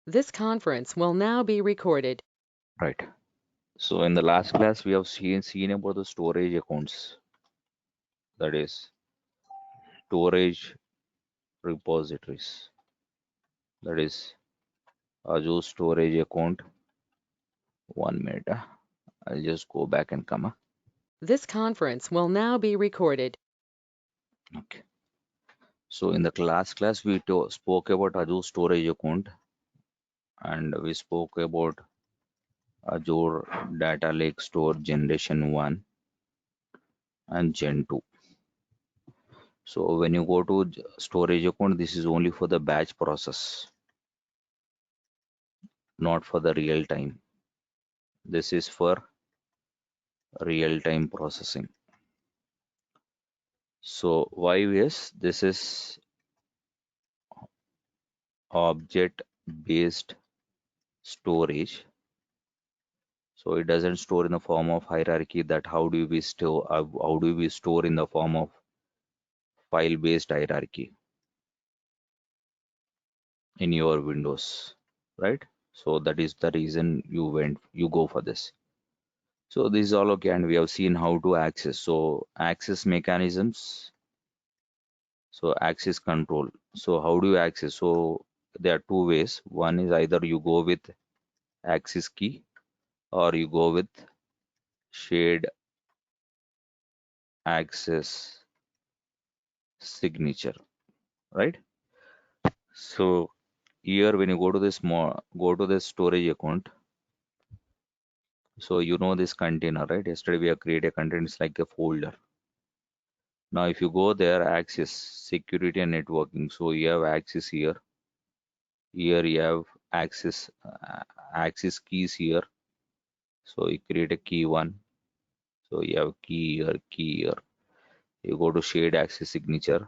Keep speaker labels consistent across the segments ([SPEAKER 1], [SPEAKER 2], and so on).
[SPEAKER 1] This conference will now be recorded.
[SPEAKER 2] Right. So in the last class, we have seen about the storage accounts, that is storage repositories, that is Azure storage account. 1 minute. I'll just go back and come.
[SPEAKER 1] This conference will now be recorded.
[SPEAKER 2] Okay. So in the class, we spoke about Azure storage account, and we spoke about Azure Data Lake Store Generation 1 and Gen 2. So when you go to storage account, this is only for the batch process, not for the real time. This is for real time processing. So why is this is object based storage. So it doesn't store in the form of hierarchy, that how do we store in the form of file based hierarchy in your Windows, right? So that is the reason you go for this. So this is all okay, and we have seen how to access. So access mechanisms, so access control. So how do you access? So there are two ways. One is either you go with access key or you go with shared access signature, right? So here when you go to this storage account, so you know this container, right? Yesterday we have created a container, it's like a folder. Now if you go there, access security and networking, so you have access here. Here you have access keys here. So you create a key one. So you have key here, key here. You go to shared access signature.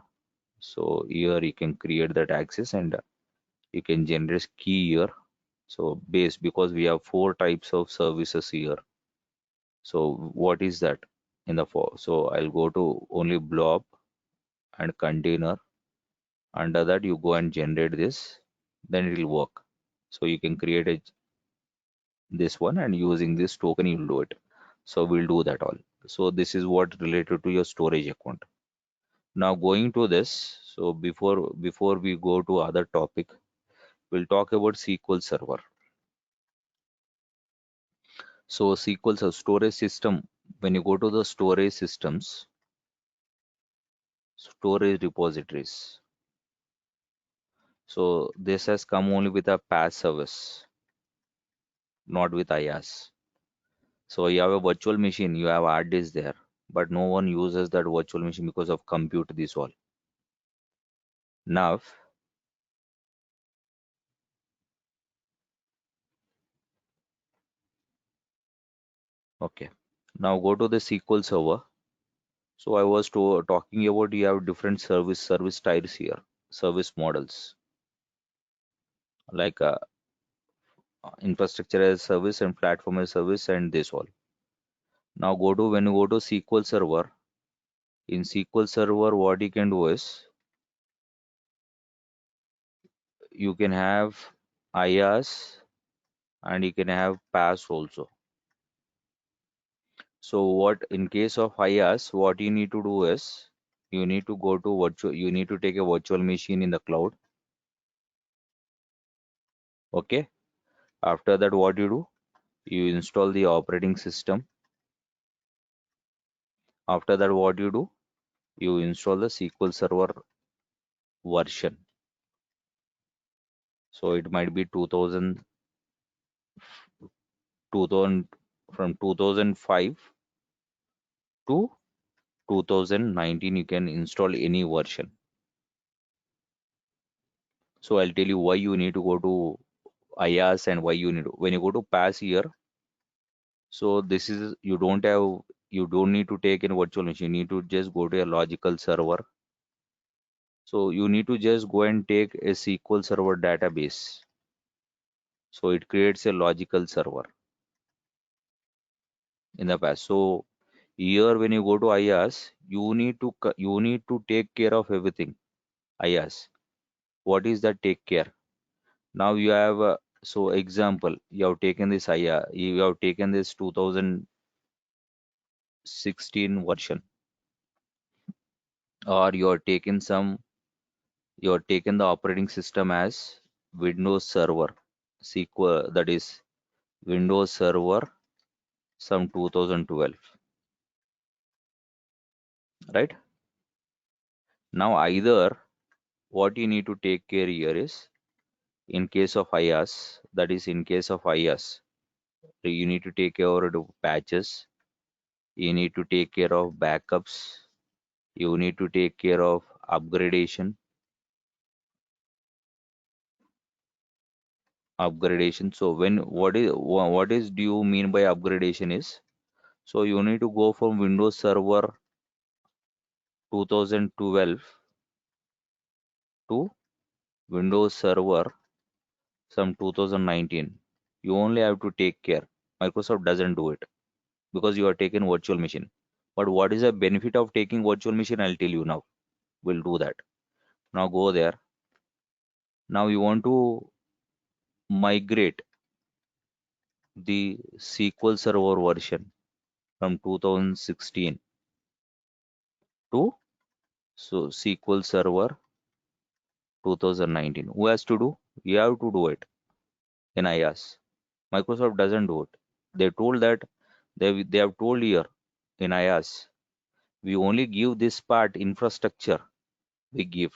[SPEAKER 2] So here you can create that access, and you can generate key here. So base, because we have four types of services here. So what is that in the for? So I'll go to only blob and container. Under that you go and generate this, then it will work. So you can create this one, and using this token you'll do it. So we'll do that all. So this is what related to your storage account. Now going to this, so before we go to other topic, we'll talk about SQL Server. So SQL storage system, when you go to the storage systems, storage repositories. So this has come only with a PaaS service, not with IaaS. So you have a virtual machine, you have hard disk there, but no one uses that virtual machine because of compute this all. Now, okay. Now go to the SQL Server. So I was talking about you have different service types here, service models like infrastructure as service and platform as service and this all. Now when you go to SQL Server, in SQL Server what you can do is you can have IaaS and you can have PaaS also. So what in case of IaaS, what you need to do is you need to go to you need to take a virtual machine in the cloud. Okay. After that, what you do? You install the operating system. After that, what you do? You install the SQL Server version. So it might be 2000 from 2005 to 2019. You can install any version. So I'll tell you why you need to go to IaaS and why you need to, when you go to PaaS here. So this is you don't need to take in virtual machine. You need to just go to a logical server. So you need to just go and take a SQL Server database. So it creates a logical server in the past. So here when you go to IaaS, you need to take care of everything. IaaS. What is that take care? Now you have So example, you have taken this you have taken this 2016 version, or you have taken the operating system as Windows Server SQL, that is Windows Server some 2012, right? Now either what you need to take care here is, in case of IaaS, that is in case of IaaS, you need to take care of patches, you need to take care of backups, you need to take care of upgradation. So when what is do you mean by upgradation is, so you need to go from Windows Server 2012 to Windows Server some 2019. You only have to take care. Microsoft doesn't do it because you are taking virtual machine. But what is the benefit of taking virtual machine? I'll tell you now. We'll do that. Now go there. Now you want to migrate the SQL Server version from 2016 to SQL Server 2019. Who has to do? You have to do it in IaaS. Microsoft doesn't do it. They told that they have told here in IaaS, we only give this part infrastructure. We give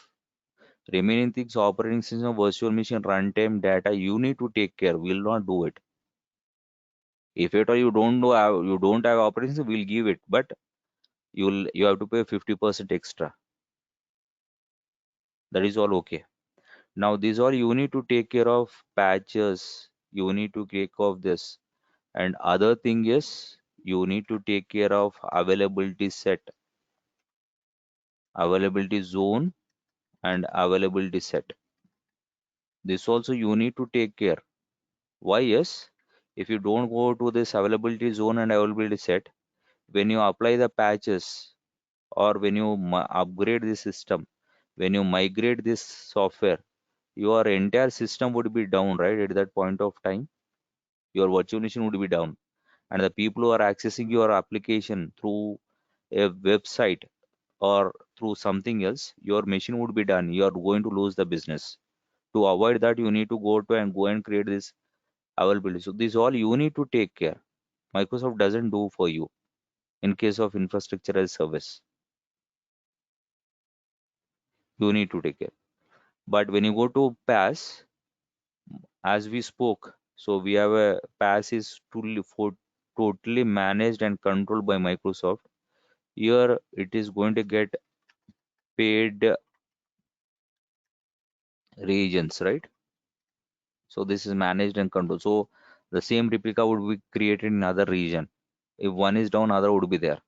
[SPEAKER 2] remaining things, operating system, virtual machine, runtime, data. You need to take care. We'll not do it. If at all you don't have operating system, we'll give it, but you have to pay 50% extra. That is all okay. Now these all you need to take care of patches. You need to take of this, and other thing is you need to take care of availability set, availability zone, and availability set. This also you need to take care. Why? Yes, if you don't go to this availability zone and availability set, when you apply the patches, or when you upgrade the system, when you migrate this software, your entire system would be down, right? At that point of time, your virtual machine would be down, and the people who are accessing your application through a website or through something else, your machine would be done. You are going to lose the business. To avoid that, you need to go and create this availability. So this all you need to take care. Microsoft doesn't do for you in case of infrastructure as service. You need to take care. But when you go to PaaS, as we spoke, so we have a PaaS is totally managed and controlled by Microsoft. Here it is going to get paid regions, right? So this is managed and controlled. So the same replica would be created in other region. If one is down, other would be there.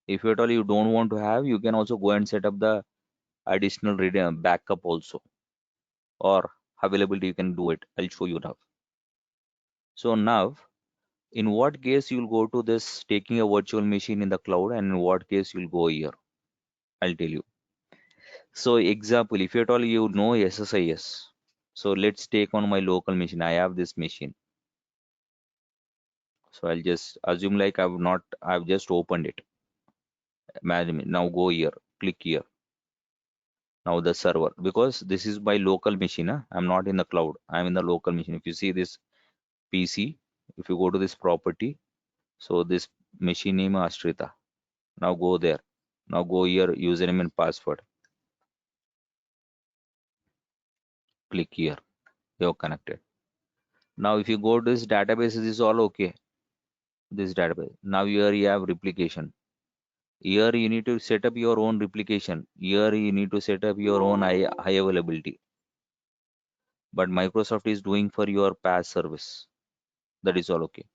[SPEAKER 2] If at all you don't want to have, you can also go and set up the additional backup also, or availability. You can do it. I'll show you now. So now, in what case you'll go to this taking a virtual machine in the cloud, and in what case you'll go here? I'll tell you. So example, if at all you know SSIS, so let's take on my local machine. I have this machine. So I'll just assume like I've just opened it. Imagine me. Now go here, click here. Now the server, because this is my local machine. Huh? I'm not in the cloud. I'm in the local machine. If you see this PC, if you go to this property, so this machine name Astrita. Now go there. Now go here, username and password. Click here. You're connected. Now if you go to this database, this is all okay. This database. Now here you have replication. Here you need to set up your own replication. Here you need to set up your own high availability. But Microsoft is doing for your PaaS service. That is all okay.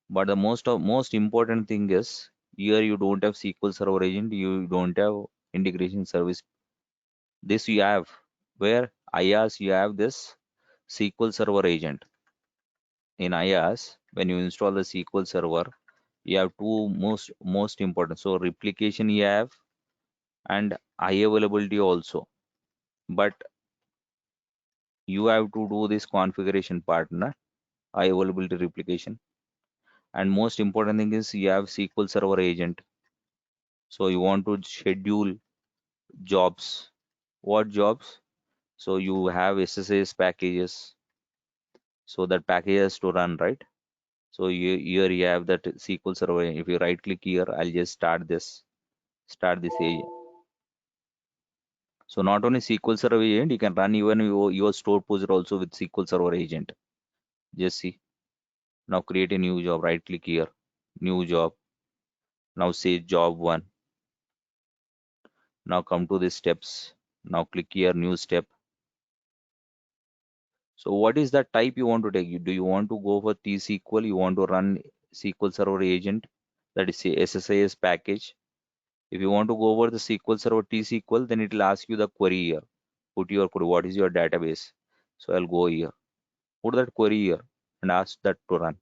[SPEAKER 2] But the most important thing is, here you don't have SQL Server agent. You don't have integration service. This you have. Where IaaS you have this SQL Server agent. In IaaS, when you install the SQL Server, you have two most important. So replication you have, and high availability also. But You have to do this configuration part, na? High availability replication. And most important thing is you have SQL Server agent. So you want to schedule jobs. What jobs? So you have SSAS packages. So that packages to run, right? So here you have that SQL Server. If you right click here, I'll just start this agent. So not only SQL Server agent, you can run even your stored procedure also with SQL Server agent. Just see. Now create a new job. Right click here, new job. Now say job one. Now come to the steps. Now click here, new step. So what is the type you want to take? Do you want to go for T-SQL? You want to run SQL Server agent? That is a SSIS package. If you want to go over the SQL Server T-SQL, then it will ask you the query here. Put your query. What is your database? So I'll go here. Put that query here and ask that to run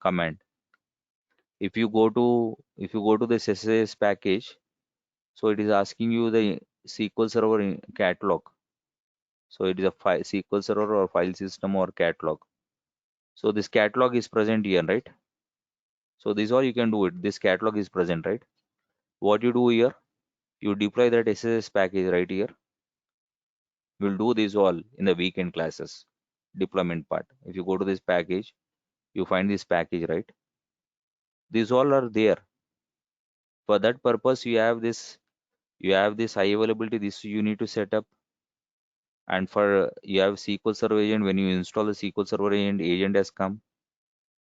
[SPEAKER 2] command. If you go to this SSIS package, so it is asking you the SQL Server catalog. So it is a SQL Server or file system or catalog. So this catalog is present here, right? So this is all you can do it. This catalog is present, right? What you do here, you deploy that SSS package right here. We'll do this all in the weekend classes, deployment part. If you go to this package, you find this package, right? These all are there. For that purpose, you have this high availability. This you need to set up. And for you have SQL Server agent. When you install the SQL Server agent has come.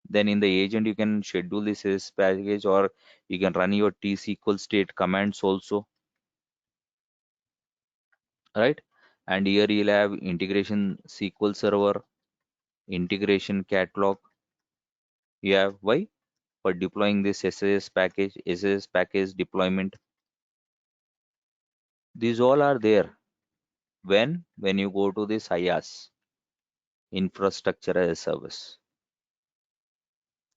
[SPEAKER 2] Then in the agent you can schedule this as package, or you can run your T-SQL state commands also, right? And here you'll have integration SQL Server, integration catalog. You have why? For deploying this SSS package deployment. These all are there. When you go to this IaaS, infrastructure as a service,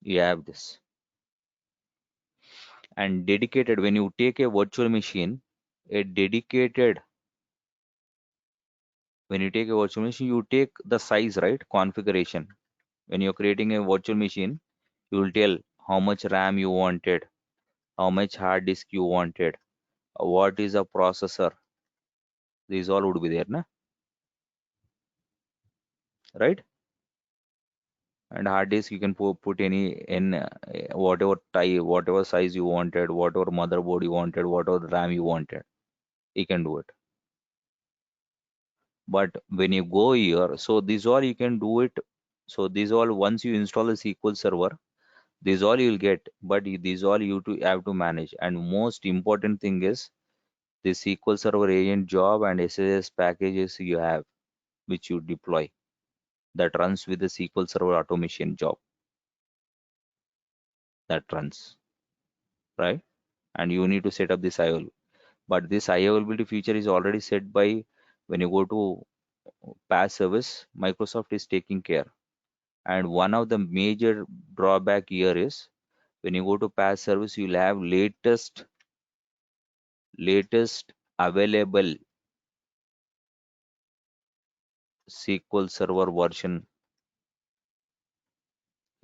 [SPEAKER 2] you have this. And dedicated, when you take a virtual machine, a dedicated when you take a virtual machine, you take the size, right? Configuration. When you're creating a virtual machine, you will tell how much RAM you wanted, how much hard disk you wanted, what is a processor. These all would be there, na? Right? And hard disk you can put any in whatever type, whatever size you wanted, whatever motherboard you wanted, whatever RAM you wanted. You can do it. But when you go here, so these all you can do it. So these all once you install a SQL Server, these all you'll get, but these all you to have to manage. And most important thing is the SQL Server agent job and SSS packages you have, which you deploy, that runs with the SQL Server automation job that runs, right? And you need to set up this IOL. But this high availability feature is already set by when you go to PaaS service, Microsoft is taking care. And one of the major drawback here is when you go to PaaS service, you'll have latest available SQL Server version,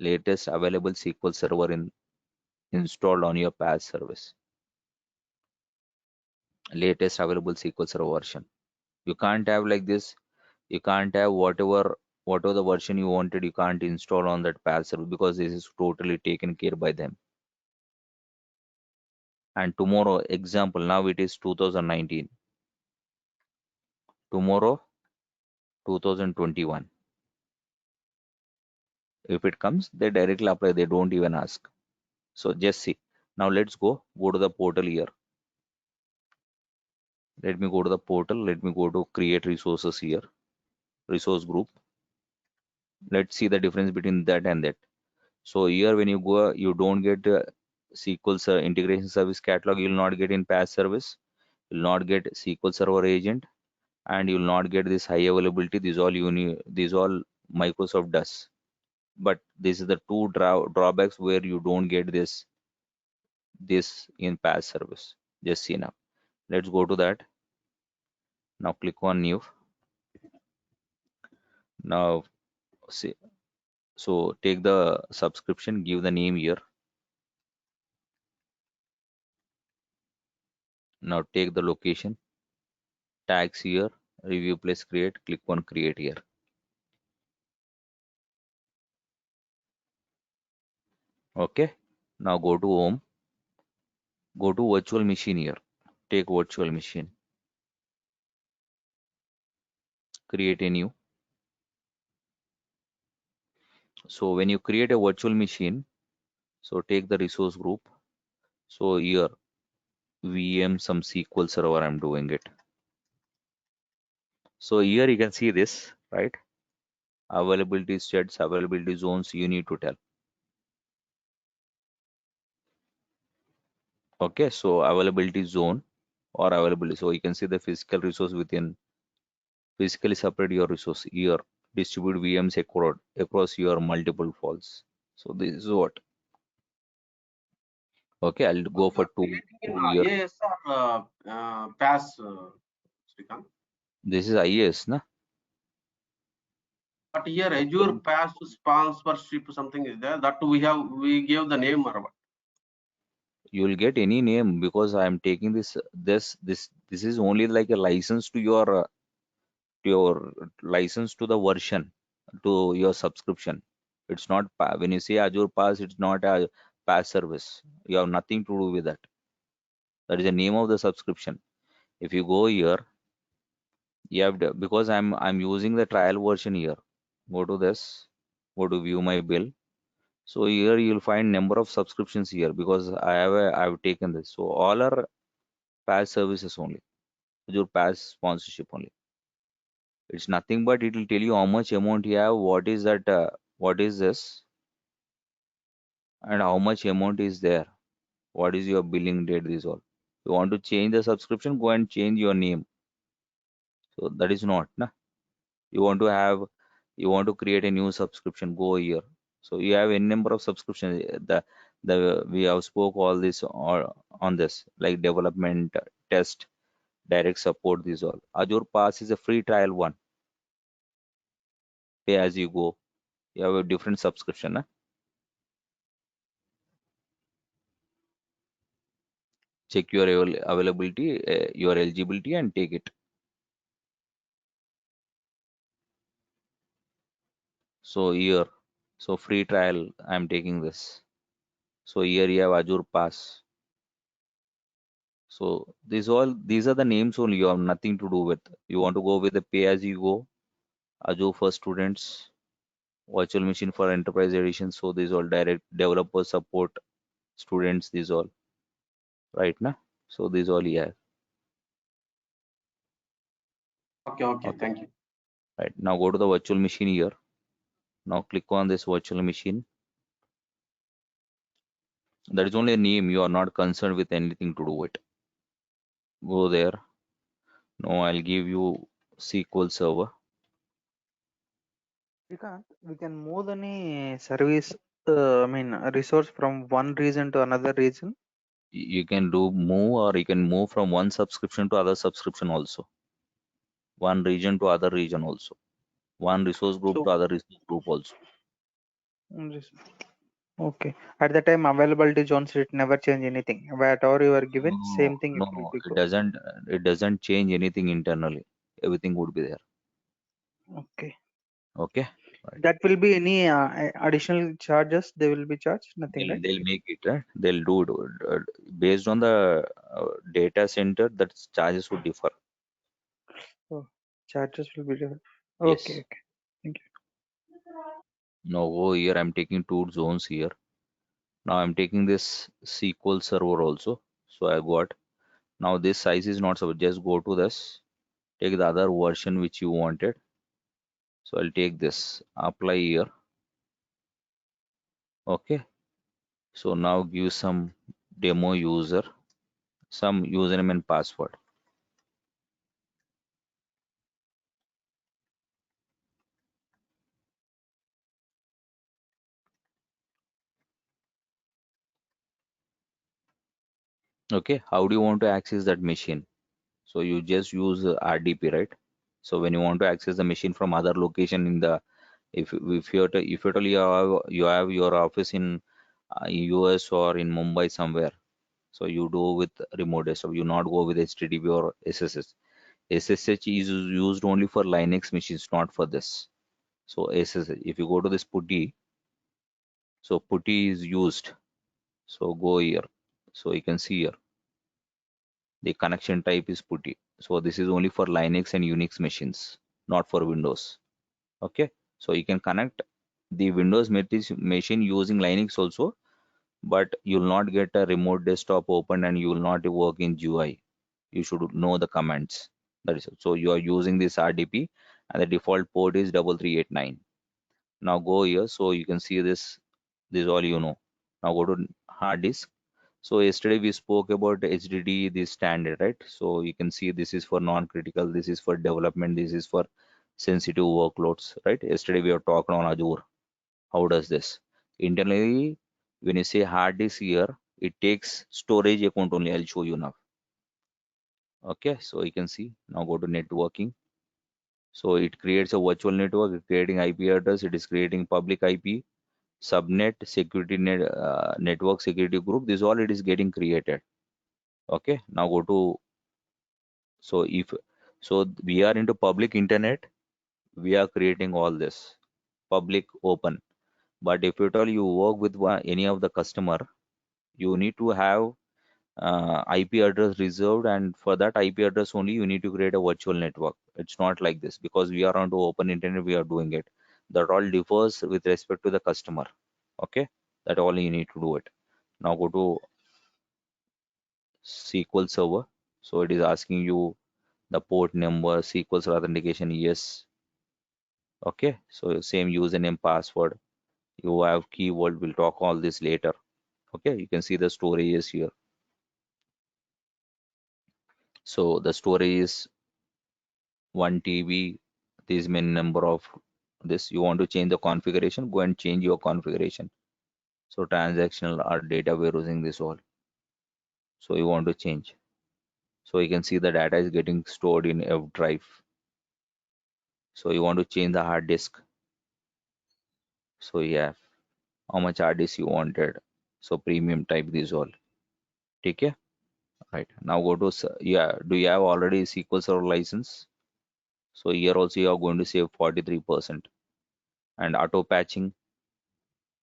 [SPEAKER 2] latest available SQL Server installed on your PaaS service, latest available SQL Server version. You can't have like this. You can't have whatever the version you wanted. You can't install on that PaaS server because this is totally taken care by them. And tomorrow, example, now it is 2019. Tomorrow, 2021. If it comes, they directly apply. They don't even ask. So just see. Now let's go to the portal here. Let me go to the portal. Let me go to create resources here, resource group. Let's see the difference between that and that. So here when you go, you don't get integration service catalog. You will not get in PaaS service. You will not get SQL Server agent, and you will not get this high availability. These all you need. These all Microsoft does. But this is the two drawbacks where you don't get this in PaaS service. Just see now. Let's go to that. Now click on new. Now, see, so take the subscription, give the name here. Now take the location, tags here, review place create, click on create here. Okay. Now go to home, go to virtual machine here. Take virtual machine, create a new. So when you create a virtual machine, so take the resource group. So here VM some SQL server I'm doing it. So here you can see this, right? Availability sets, availability zones you need to tell. Okay, so availability zone or availability. So you can see the physical resource within physically separate your resource here. Distribute VMs across your multiple faults. So this is what. Okay, I'll
[SPEAKER 3] So
[SPEAKER 2] go
[SPEAKER 3] you
[SPEAKER 2] for
[SPEAKER 3] are
[SPEAKER 2] two
[SPEAKER 3] creating
[SPEAKER 2] year.
[SPEAKER 3] IAS or PAS, Srikanth?
[SPEAKER 2] This is IAS, na?
[SPEAKER 3] But here Azure PAS sponsorship something is there that we gave the name or what?
[SPEAKER 2] You will get any name because I am taking this is only like a license to your license to the version to your subscription. It's not when you say Azure Pass, it's not a pass service. You have nothing to do with that. That is the name of the subscription. If you go here, you have because I'm using the trial version here. Go to this, go to view my bill. So here you'll find number of subscriptions here because I've taken this. So all are pass services only. Azure Pass sponsorship only. It's nothing but it will tell you how much amount you have, what is this, and how much amount is there. What is your billing date? This all. You want to change the subscription, go and change your name. So that is not, na. You want to have, you want to create a new subscription, go here. So you have a number of subscriptions. The we have spoke all this or on this like development, test, direct support. This all. Azure Pass is a free trial one. Pay as you go. You have a different subscription, na. Check your availability, your eligibility, and take it. So here, so free trial, I'm taking this. So here you have Azure Pass. So these are the names only. You have nothing to do with. You want to go with the pay as you go, Azure for students, virtual machine for enterprise edition. So these all direct developer support, students. These all right, na. So these all you have.
[SPEAKER 3] Okay,
[SPEAKER 2] Okay,
[SPEAKER 3] thank you.
[SPEAKER 2] right. Now go to the virtual machine here. Now click on this virtual machine. That is only a name. You are not concerned with anything to do with. Go there. No, I'll give you SQL Server.
[SPEAKER 4] We can move any service, resource from one region to another region.
[SPEAKER 2] You can do move or you can move from one subscription to other subscription also. One region to other region also. One resource group
[SPEAKER 4] So,
[SPEAKER 2] to other resource group also.
[SPEAKER 4] okay. At the time, availability zones, it never change anything. Whatever you are given,
[SPEAKER 2] No,
[SPEAKER 4] same thing it
[SPEAKER 2] no,
[SPEAKER 4] will
[SPEAKER 2] no.
[SPEAKER 4] be
[SPEAKER 2] It
[SPEAKER 4] go.
[SPEAKER 2] doesn't change anything internally. Everything would be there.
[SPEAKER 4] Okay.
[SPEAKER 2] Okay. Right.
[SPEAKER 4] That will be any additional charges they will be charged? Nothing, right?
[SPEAKER 2] They'll make it, right? They'll do it based on the data center. That charges would differ.
[SPEAKER 4] Oh, charges will be different. Okay,
[SPEAKER 2] Yes.
[SPEAKER 4] okay. Thank you.
[SPEAKER 2] Now over here I'm taking two zones here. Now I'm taking this SQL Server also. So I got now this size is not so just go to this, take the other version which you wanted. So I'll take this, apply here. Okay. So now give some demo user, some username and password. Okay. How do you want to access that machine? So you just use RDP, right? So when you want to access the machine from other location in the, if at all you have your office in US or in Mumbai somewhere, so you do with remote desktop. You not go with HTTP or SSH. SSH is used only for Linux machines, not for this. So SSH, if you go to this PuTTY, so PuTTY is used. So go here. So you can see here the connection type is PuTTY. So this is only for Linux and Unix machines, not for Windows. Okay, so you can connect the Windows machine using Linux also, but you'll not get a remote desktop open and you will not work in GUI. You should know the commands. That is so you are using this RDP and the default port is 3389. Now go here, so you can see this. This is all you know. Now go to hard disk. So yesterday we spoke about HDD, this standard, right? So you can see this is for non-critical, this is for development, this is for sensitive workloads, right? Yesterday we were talking on Azure. How does this? Internally, when you say hard disk here, it takes storage account only. I'll show you now. Okay, so you can see now go to networking. So it creates a virtual network, creating IP address, it is creating public IP, subnet, security network security group. This all it is getting created. Okay, now go to, so if, so we are into public internet, we are creating all this public open. But if at all you work with any of the customer, you need to have IP address reserved, and for that IP address only you need to create a virtual network. It's not like this because we are onto open internet, we are doing it. That all differs with respect to the customer. Okay, that all you need to do it. Now go to SQL Server. So it is asking you the port number, SQL Server authentication, yes. Okay, so same username, password. You have keyword. We'll talk all this later. Okay, you can see the storage is here. So the storage is 1 TB. This main number of this. You want to change the configuration, go and change your configuration. So transactional or data warehousing, this all. So you want to change. So you can see the data is getting stored in F drive. So you want to change the hard disk. So yeah, how much hard disk you wanted. So premium type, this all. Take care. Right. Now go to yeah. Do you have already SQL Server license? So here also you are going to save 43%. And auto patching.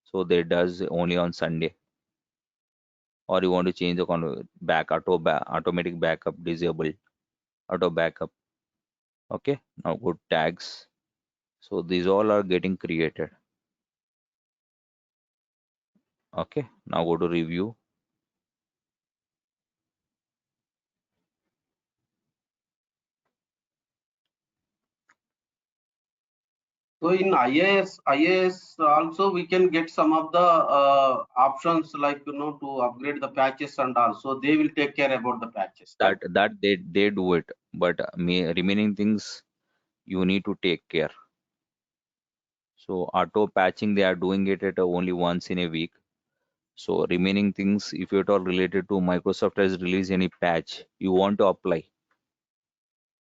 [SPEAKER 2] So that does only on Sunday. Or you want to change the automatic backup, disable auto backup. Okay. Now go to tags. So these all are getting created. Okay. Now go to review.
[SPEAKER 3] So in IAS also we can get some of the options like to upgrade the patches and all. So they will take care about the patches.
[SPEAKER 2] That they do it, but remaining things you need to take care. So auto patching, they are doing it at only once in a week. So remaining things, if at all related to Microsoft has released any patch you want to apply,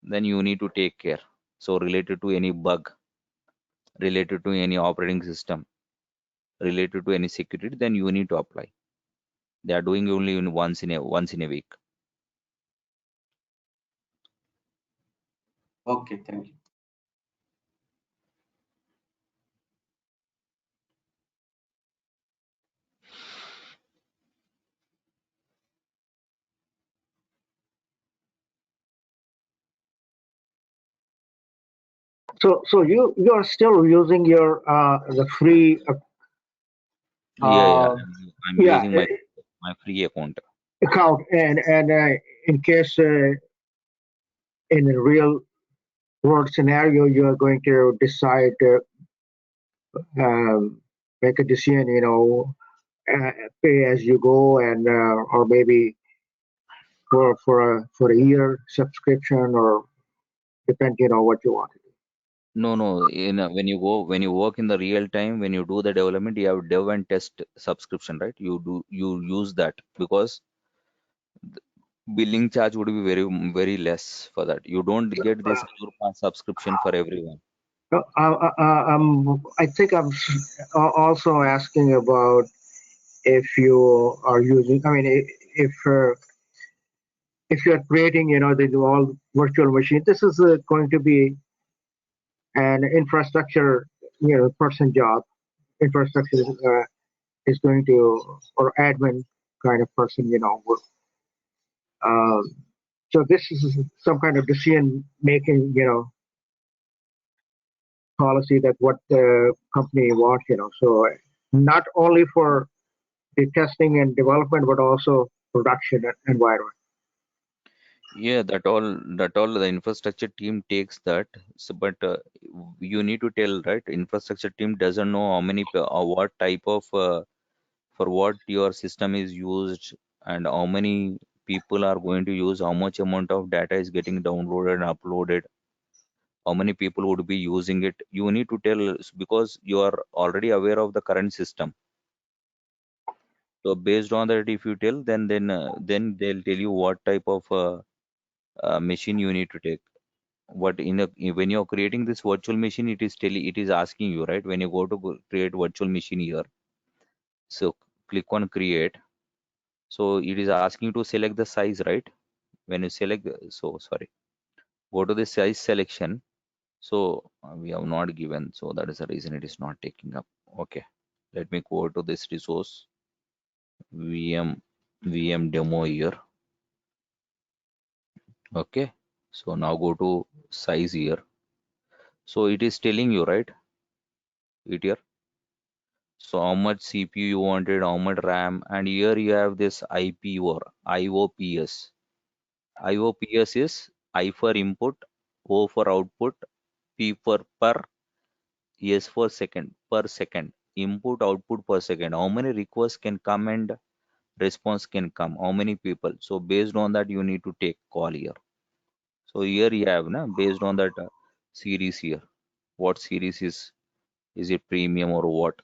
[SPEAKER 2] then you need to take care. So related to any bug, related to any operating system, related to any security, then you need to apply. They are doing only in once in a week.
[SPEAKER 3] Okay, thank you.
[SPEAKER 5] So you are still using your the free
[SPEAKER 2] Yeah,
[SPEAKER 5] uh,
[SPEAKER 2] I'm
[SPEAKER 5] yeah
[SPEAKER 2] using my free account.
[SPEAKER 5] account, and in case in a real world scenario you are going to decide to make a decision, pay as you go, and or maybe for a year subscription, or depend, what you want to do.
[SPEAKER 2] No. When you work in the real time, when you do the development, you have dev and test subscription, right? You use that because billing charge would be very less for that. You don't get this Azure Pass subscription for everyone.
[SPEAKER 5] I think I'm also asking about if you are using. I mean, if you're creating, the all virtual machine, this is going to be an infrastructure, person job. Infrastructure is going to, or admin kind of person, Um, so this is some kind of decision making, policy that what the company wants, So not only for the testing and development, but also production environment.
[SPEAKER 2] Yeah, that all the infrastructure team takes that. So, but you need to tell, right? Infrastructure team doesn't know how many what type of for what your system is used and how many people are going to use, how much amount of data is getting downloaded and uploaded, how many people would be using it. You need to tell because you are already aware of the current system. So based on that, if you tell, then they'll tell you what type of machine you need to take. What in a when you're creating this virtual machine, it is asking you, right? When you go to create virtual machine here, so click on create. So it is asking you to select the size, right? When you select, so sorry, go to the size selection. So we have not given, so that is the reason it is not taking up. Okay, let me go to this resource VM demo here. Okay, so now go to size here. So it is telling you, right? It here. So how much CPU you wanted, how much RAM, and here you have this IP or IOPS. IOPS is I for input, O for output, P for per, S for second, per second. Input, output per second. How many requests can come and response can come? How many people? So based on that, you need to take call here. So here you have, na, based on that series here. What series is it premium or what?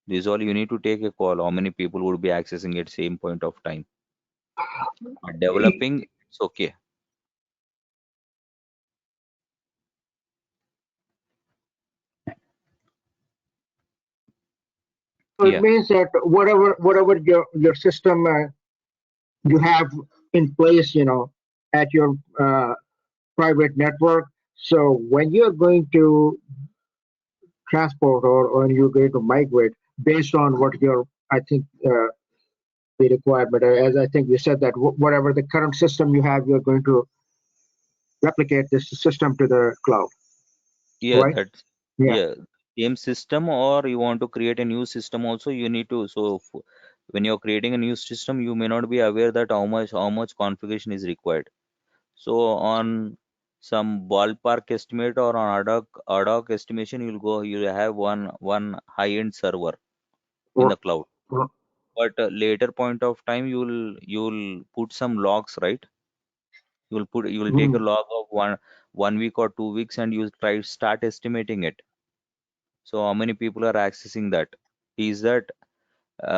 [SPEAKER 2] This is all you need to take a call. How many people would be accessing at same point of time? Developing, it's okay.
[SPEAKER 5] So it
[SPEAKER 2] Yeah.
[SPEAKER 5] means that whatever your system you have in place, at your private network. So when you're going to transport or you're going to migrate based on what your, I think, the requirement, as I think you said that whatever the current system you have, you're going to replicate this system to the cloud,
[SPEAKER 2] Yeah,
[SPEAKER 5] right?
[SPEAKER 2] that's
[SPEAKER 5] Yeah.
[SPEAKER 2] yeah. Same system, or you want to create a new system also, you need to. So when you're creating a new system, you may not be aware that how much configuration is required. So on some ballpark estimate or on ad hoc estimation, you'll have one high-end server in
[SPEAKER 5] Or,
[SPEAKER 2] the cloud.
[SPEAKER 5] or
[SPEAKER 2] But later point of time, you'll put some logs, right? You will take a
[SPEAKER 5] mm,
[SPEAKER 2] log of one week or 2 weeks, and you'll try start estimating it. So how many people are accessing that? Is that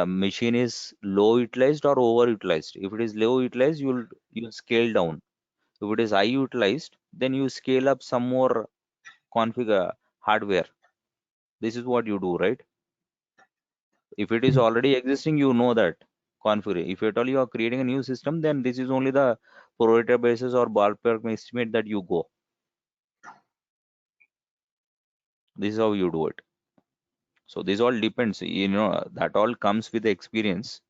[SPEAKER 2] machine is low utilized or overutilized? If it is low utilized, you'll scale down. If it is high utilized, then you scale up some more configure hardware. This is what you do, right? If it is already existing, you know that configure. If at all you are creating a new system, then this is only the prorated basis or ballpark estimate that you go. This is how you do it. So this all depends. That all comes with the experience.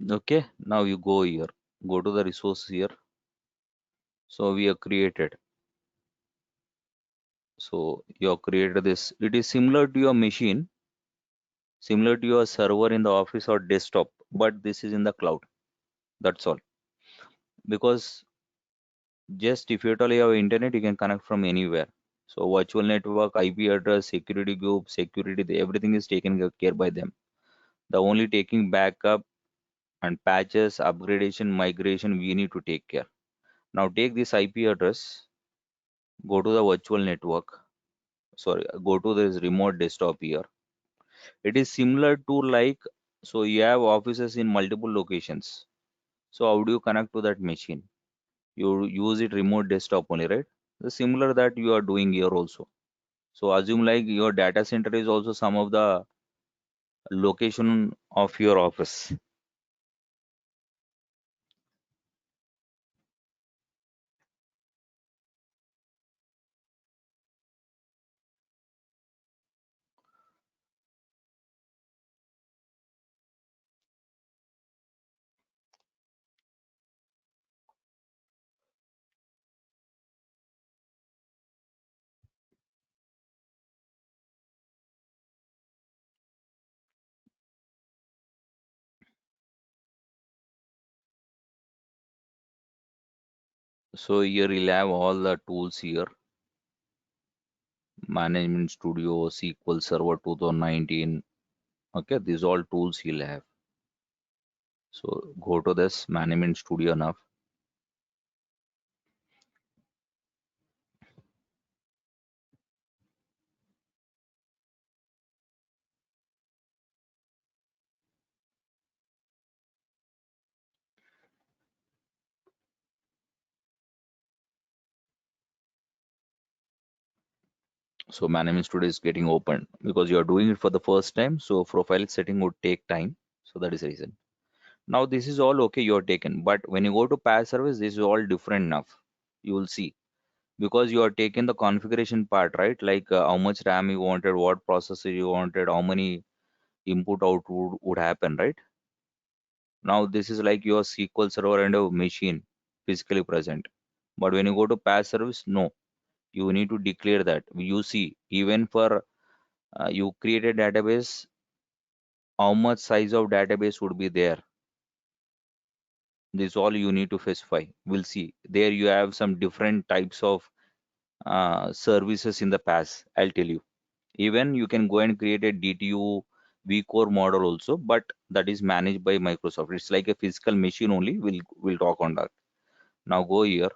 [SPEAKER 2] Okay, now you go here. Go to the resource here. So we have created. So you have created this. It is similar to your machine, similar to your server in the office or desktop, but this is in the cloud. That's all. Because just if you at all you have internet, you can connect from anywhere. So virtual network, IP address, security group, security, everything is taken care by them. The only taking backup and patches, upgradation, migration, we need to take care. Now take this IP address, go to the virtual network, sorry, go to this remote desktop here. It is similar to like, so you have offices in multiple locations. So how do you connect to that machine? You use it remote desktop only, right? The similar that you are doing here also. So assume like your data center is also some of the location of your office. So here you'll have all the tools here. Management Studio, SQL Server 2019. Okay, these all tools you'll have. So go to this Management Studio now. So Management Studio is getting open because you are doing it for the first time. So profile setting would take time. So that is the reason. Now this is all okay, you're taken. But when you go to PaaS service, this is all different enough. You will see because you are taking the configuration part, right? Like how much RAM you wanted, what processor you wanted, how many input output would happen, right? Now this is like your SQL server and a machine physically present. But when you go to PaaS service, no, you need to declare that. You see, even for you create a database, how much size of database would be there. This all you need to specify. We'll see. There you have some different types of services in the PaaS. I'll tell you. Even you can go and create a DTU vCore model also, but that is managed by Microsoft. It's like a physical machine only. We'll talk on that. Now go here.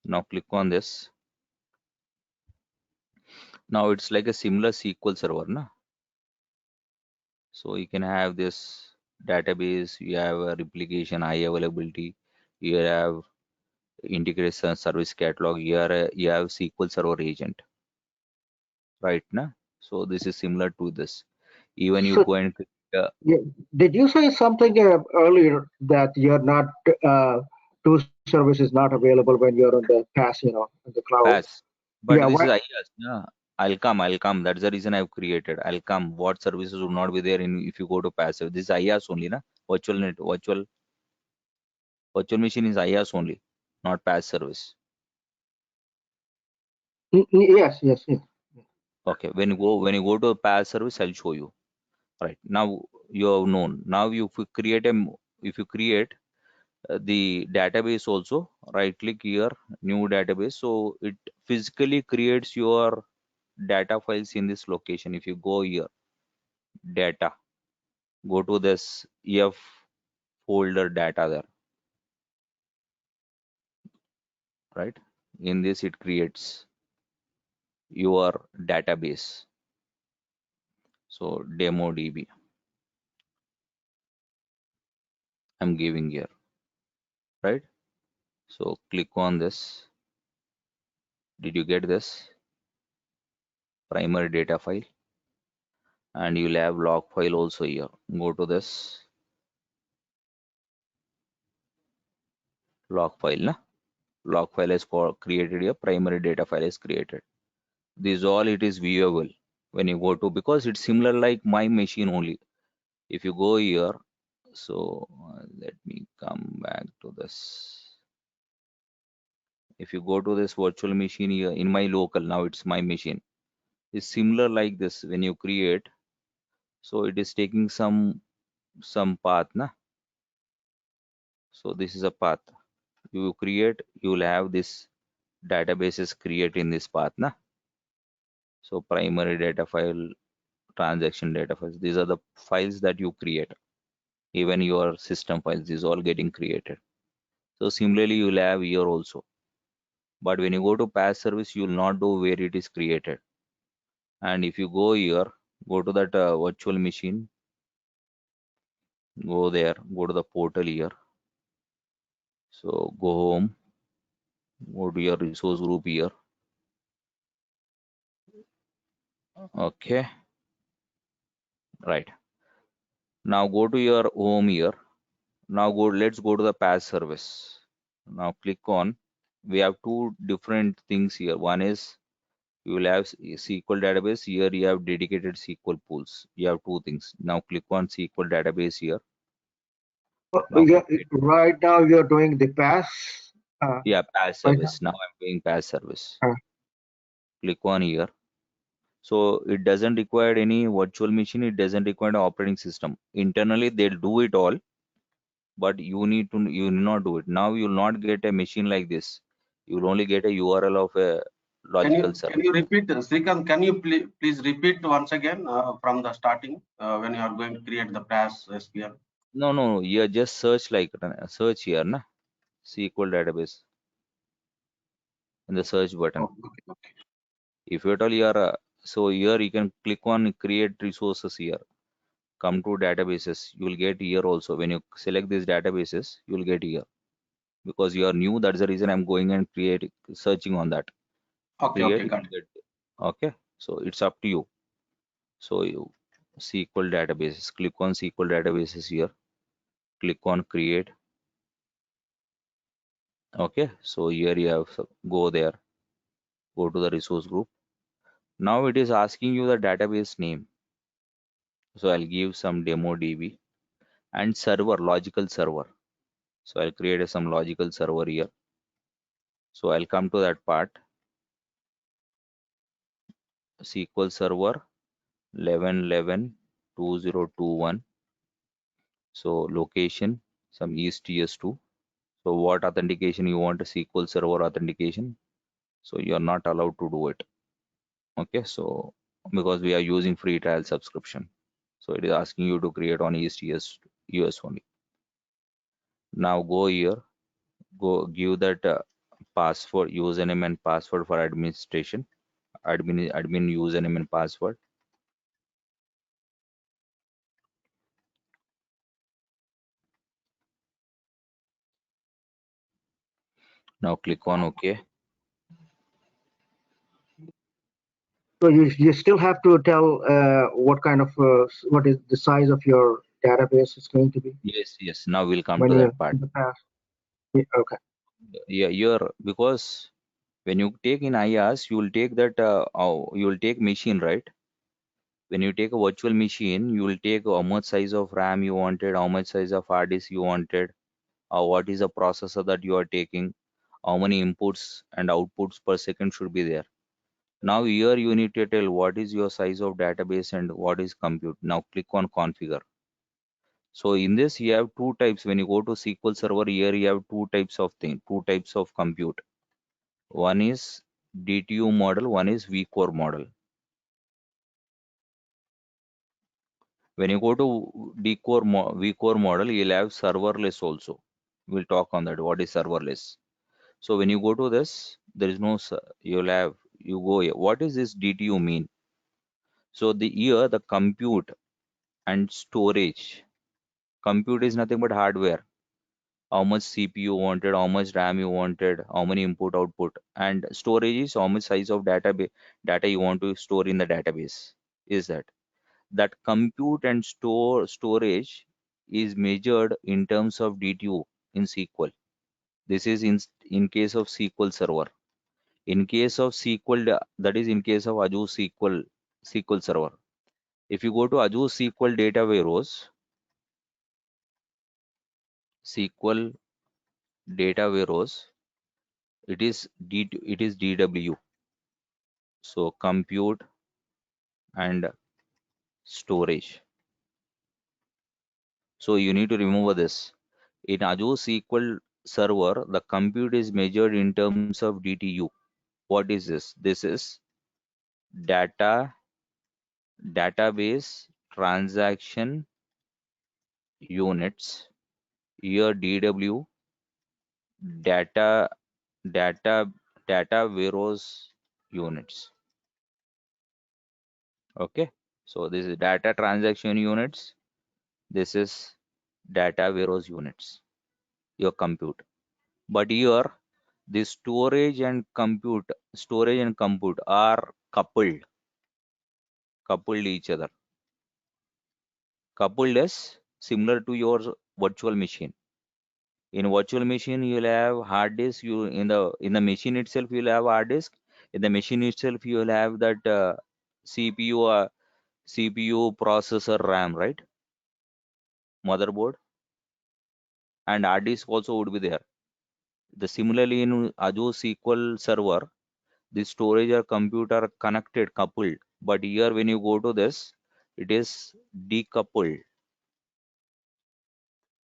[SPEAKER 2] Now click on this. Now it's like a similar SQL server, na? So you can have this database. You have a replication, high availability. You have integration service catalog. You have SQL Server agent, right? Na? So this is similar to this. Even you
[SPEAKER 5] So,
[SPEAKER 2] go and
[SPEAKER 5] yeah, did you say something earlier that you're not two services not available when you're on the pass, in the cloud?
[SPEAKER 2] pass, but
[SPEAKER 5] Yeah,
[SPEAKER 2] this is
[SPEAKER 5] what?
[SPEAKER 2] IaaS. Yeah, I'll come. That's the reason I've created. I'll come. What services would not be there in if you go to passive? This is IaaS only, na? Virtual machine is IaaS only, not pass service.
[SPEAKER 5] Yes, yes, yes.
[SPEAKER 2] Okay, when you go to a pass service, I'll show you. Right now you have known. Now if you create the database also, right click here, new database. So it physically creates your data files in this location. If you go here, data, go to this EF folder data there, right? In this it creates your database. So demo DB I'm giving here, right? So click on this. Did you get this primary data file? And you'll have log file also here. Go to this log file, na? Log file is created here, primary data file is created. This all it is viewable when you go to, because it's similar like my machine only. If you go here, so let me come back to this. If you go to this virtual machine here in my local, now it's my machine. It's similar like this when you create. So it is taking some path, na? So this is a path. You create, you will have this databases create in this path, na? So primary data file, transaction data files, these are the files that you create. Even your system files, these all getting created. So similarly, you will have here also. But when you go to PaaS service, you will not know where it is created. And if you go here, go to that virtual machine, go there, go to the portal here. So go home, go to your resource group here. Okay, right. Now go to your home here. Now let's go to the PaaS service. Now click on, we have two different things here. One is you will have SQL database. Here you have dedicated SQL pools. You have two things. Now click on SQL database here. Now
[SPEAKER 5] Yeah,
[SPEAKER 2] create,
[SPEAKER 5] right now you're doing the pass.
[SPEAKER 2] yeah, PaaS
[SPEAKER 5] Right now.
[SPEAKER 2] service. Now I'm doing PaaS service.
[SPEAKER 5] Uh,
[SPEAKER 2] Click on here. So it doesn't require any virtual machine. It doesn't require an operating system. Internally, they'll do it all, but you need not do it. Now you will not get a machine like this. You will only get a URL of a logical server.
[SPEAKER 3] Can you repeat, Srikanth? Can you please repeat once again from the starting when you are going to create the PaaS SQL?
[SPEAKER 2] No. Here just search like search here, na SQL database in the search button.
[SPEAKER 3] Okay.
[SPEAKER 2] If you at all here, so here you can click on create resources here. Come to databases. You will get here also. When you select these databases, you will get here. Because you are new, that's the reason I'm going and searching on that.
[SPEAKER 3] Okay,
[SPEAKER 2] You
[SPEAKER 3] got
[SPEAKER 2] can
[SPEAKER 3] it.
[SPEAKER 2] get. Okay, so it's up to you. So you SQL databases, click on SQL databases here, click on create. Okay, so here you have go there, go to the resource group. Now it is asking you the database name. So I'll give some demo DB and server, logical server. So I'll create some logical server here. So I'll come to that part. SQL server 11.11.2021. So location, some ESTS2. So what authentication you want, a SQL server authentication. So you are not allowed to do it. Okay, so because we are using free trial subscription. So it is asking you to create on ESTS US only. Now go here, go give that password, username and password for administration, admin username and password. Now click on OK.
[SPEAKER 5] So you still have to tell what kind of what is the size of your database is going to be
[SPEAKER 2] Yes. Now we'll come
[SPEAKER 5] when
[SPEAKER 2] to
[SPEAKER 5] you're
[SPEAKER 2] that part.
[SPEAKER 5] in the past. Yeah, okay.
[SPEAKER 2] Yeah, here because when you take in IaaS, you will take that you will take machine, right? When you take a virtual machine, you will take how much size of RAM you wanted, how much size of hard disk you wanted, what is the processor that you are taking, how many inputs and outputs per second should be there. Now here you need to tell what is your size of database and what is compute. Now click on configure. So in this you have two types. When you go to SQL Server, here you have two types of two types of compute. One is DTU model, one is vCore model. When you go to vCore model, you'll have serverless also. We'll talk on that. What is serverless? So when you go to this, there is no, you go here. What is this DTU mean? So here the compute and storage. Compute is nothing but hardware. How much CPU wanted, how much RAM you wanted, how many input output, and storage is how much size of data you want to store in the database. Is that compute and storage is measured in terms of DTU in SQL. This is in case of SQL Server. In case of SQL, that is in case of Azure SQL Server. If you go to Azure SQL Data Warehouse, SQL Data Warehouse, it is DW. So compute and storage. So you need to remember this. In Azure SQL Server, the compute is measured in terms of DTU. What is this? This is database transaction units. Here DW data warehouse units. Okay, so this is data transaction units, this is data warehouse units, your compute. But here the storage and compute are coupled each other. Coupled is similar to your virtual machine. In virtual machine you'll have hard disk, you in the machine itself you'll have hard disk, in the machine itself you'll have that CPU processor RAM, right, motherboard, and hard disk also would be there. The similarly in Azure SQL server, the storage or computer connected, coupled, but here when you go to this, it is decoupled.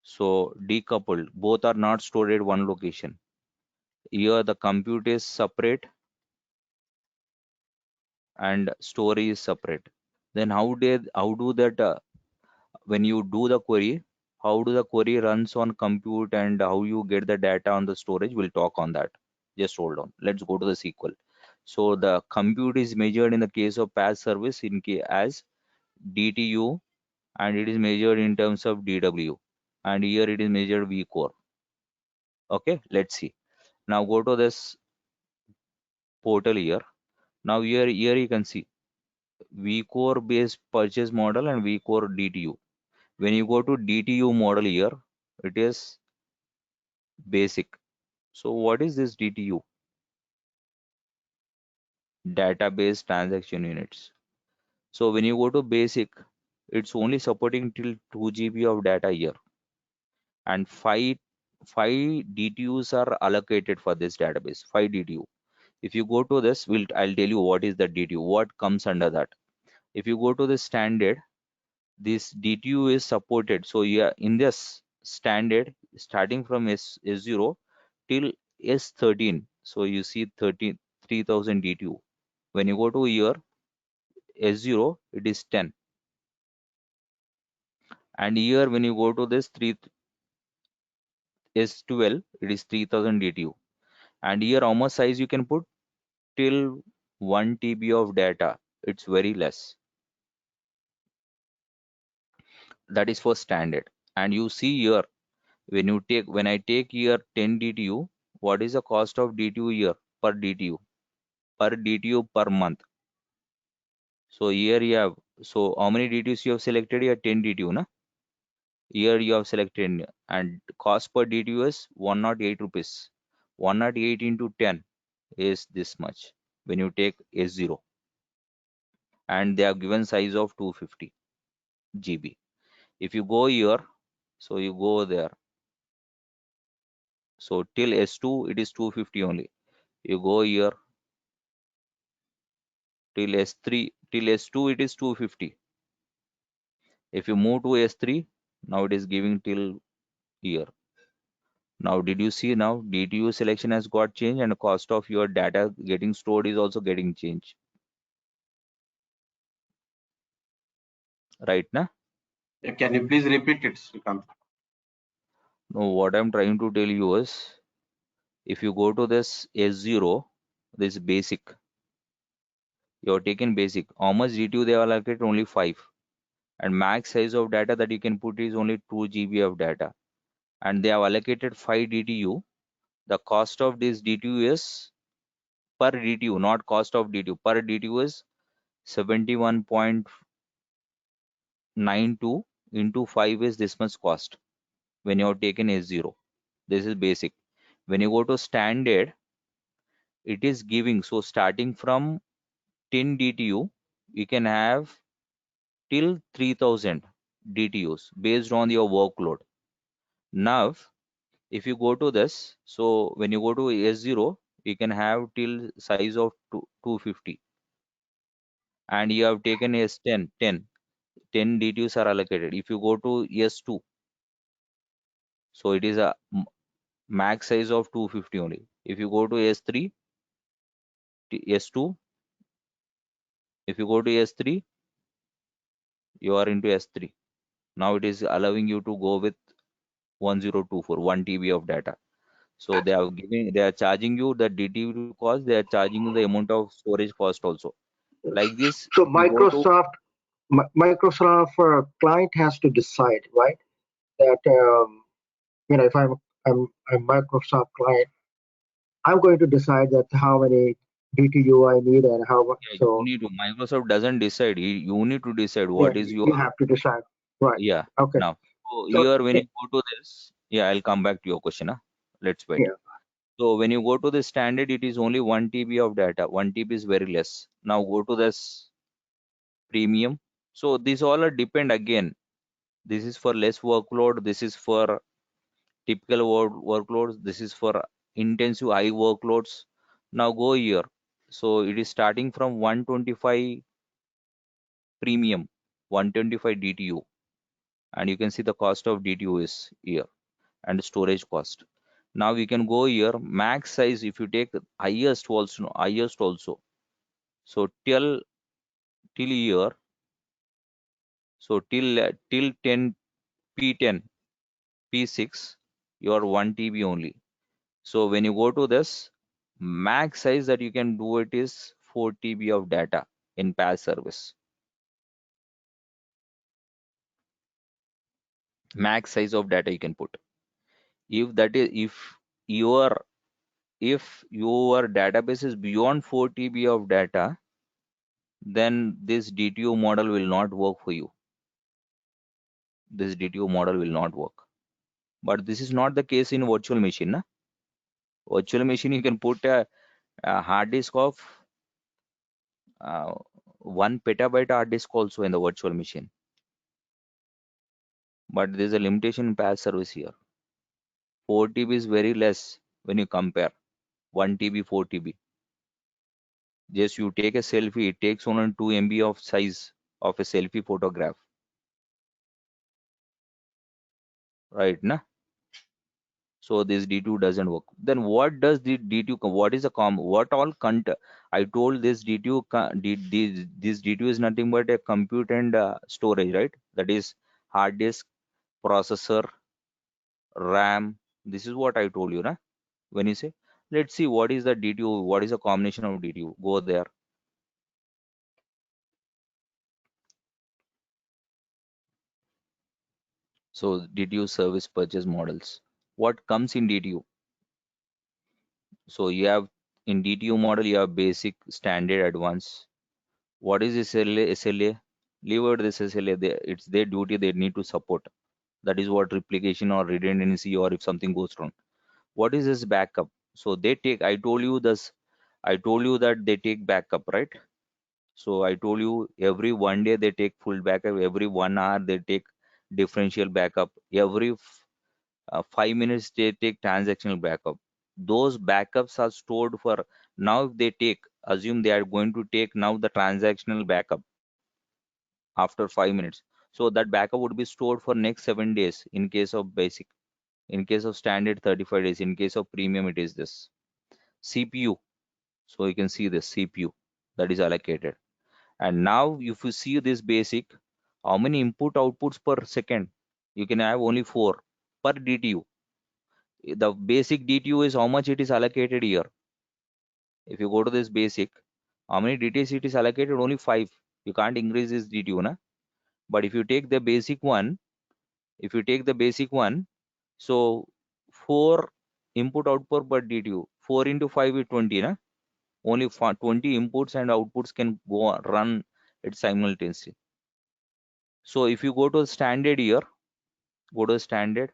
[SPEAKER 2] So decoupled, both are not stored at one location. Here the compute is separate and storage is separate. Then how do that when you do the query, how do the query runs on compute and how you get the data on the storage? We'll talk on that. Just hold on. Let's go to the SQL. So the compute is measured in the case of PaaS service as DTU, and it is measured in terms of DW, and here it is measured vCore. Okay, let's see. Now go to this portal here. Now here you can see vCore based purchase model and vCore DTU. When you go to DTU model here, it is basic. So what is this DTU? Database transaction units. So when you go to basic, it's only supporting till 2 GB of data here, and five DTUs are allocated for this database. 5 DTU. If you go to this, I'll tell you what is the DTU, what comes under that. If you go to the standard, this DTU is supported. So yeah, in this standard, starting from S0 till S13, so you see 3000 DTU. When you go to here S0, it is 10, and here when you go to this 3 S12, it is 3000 DTU. And here how much size you can put? Till 1 TB of data. It's very less. That is for standard. And you see here, when I take here 10 DTU, what is the cost of DTU here per DTU? Per DTU per month. So here you have, so how many DTUs you have selected here? 10 DTU, na? Here you have selected, and cost per DTU is 108 rupees. 108 into 10 is this much when you take S0, and they have given size of 250 GB. If you go here, so you go there, so till S2 it is 250 only. You go here till S3, till S2 it is 250. If you move to S3, now it is giving till here. Now did you see, now DTU selection has got changed, and the cost of your data getting stored is also getting changed, right now?
[SPEAKER 3] Can you please repeat it, Srikanth?
[SPEAKER 2] No, what I'm trying to tell you is, if you go to this S0, this basic, you have taken basic, how much DTU they have allocated? Only 5, and max size of data that you can put is only 2 GB of data, and they have allocated 5 DTU. The cost of this DTU is per DTU, not cost of DTU, per DTU is 71.92 into 5 is this much cost when you have taken S0. This is basic. When you go to standard, it is giving, so starting from 10 DTU, you can have till 3000 DTUs based on your workload. Now, if you go to this, so when you go to S0, you can have till size of 250, and you have taken S10, 10 DTUs are allocated. If you go to S2, so it is a max size of 250 only. If you go to S3, S2, if you go to S3, you are into S3. Now it is allowing you to go with 1024, 1 TB of data. So they are charging you the DTU cost, they are charging you the amount of storage cost also. Like this,
[SPEAKER 5] So
[SPEAKER 2] if you go to
[SPEAKER 5] Microsoft client has to decide, right? That if I'm a Microsoft client, I'm going to decide that how many DTU I need and how much.
[SPEAKER 2] yeah, you
[SPEAKER 5] So
[SPEAKER 2] need to, Microsoft doesn't decide. You need to decide
[SPEAKER 5] yeah,
[SPEAKER 2] what is
[SPEAKER 5] you
[SPEAKER 2] your,
[SPEAKER 5] have to decide, right?
[SPEAKER 2] yeah.
[SPEAKER 5] Okay.
[SPEAKER 2] Now, so
[SPEAKER 5] So
[SPEAKER 2] here when you go to this, yeah, I'll come back to your question. Huh? Let's wait.
[SPEAKER 5] yeah,
[SPEAKER 2] So when you go to the standard, it is only 1 TB of data. 1 TB is very less. Now go to this premium. So these all are depend again. This is for less workload. This is for typical workloads. This is for intensive high workloads. Now go here. So it is starting from 125 premium, 125 DTU, and you can see the cost of DTU is here and storage cost. Now we can go here max size. If you take highest also, no, highest also. So till here. So till 10 P10 P6, your 1 TB only. So when you go to this, max size that you can do it is 4 TB of data in PaaS service. Max size of data you can put. If that is if your database is beyond 4 TB of data, then this DTU model will not work for you. This DTU model will not work. But this is not the case in virtual machine. Na? Virtual machine you can put a hard disk of 1 petabyte hard disk also in the virtual machine. But there's a limitation in PaaS service here. 4 TB is very less when you compare 1 TB, 4 TB. Just you take a selfie, it takes only 2 MB of size of a selfie photograph. Right, na? So this D2 doesn't work. Then what does the D2, what is the what all I told this D2, this D2 is nothing but a compute and storage, right? That is hard disk, processor, RAM. This is what I told you, na? When you say, let's see what is the DTU, what is the combination of DTU? Go there. So DTU service purchase models. What comes in DTU? So you have in DTU model, you have basic, standard, advanced. What is SLA? SLA? Leave out this SLA. It's their duty. They need to support. That is what replication or redundancy or if something goes wrong. What is this backup? So they take. I told you this. I told you that they take backup, right? So I told you every 1 day they take full backup. Every 1 hour they take differential backup. Every 5 minutes they take transactional backup. Those backups are stored for now. If they take, assume they are going to take now the transactional backup after 5 minutes. So that backup would be stored for next 7 days in case of basic. In case of standard, 35 days. In case of premium, it is this CPU. So you can see this CPU that is allocated. And now if you see this basic, how many input outputs per second? You can have only 4 per DTU. The basic DTU is how much it is allocated here. If you go to this basic, how many DTUs it is allocated? Only 5. You can't increase this DTU, na? But if you take the basic one, so 4 input output per DTU, 4 into 5 is 20, na? Only 20 inputs and outputs can run it simultaneously. So if you go to standard here, go to standard.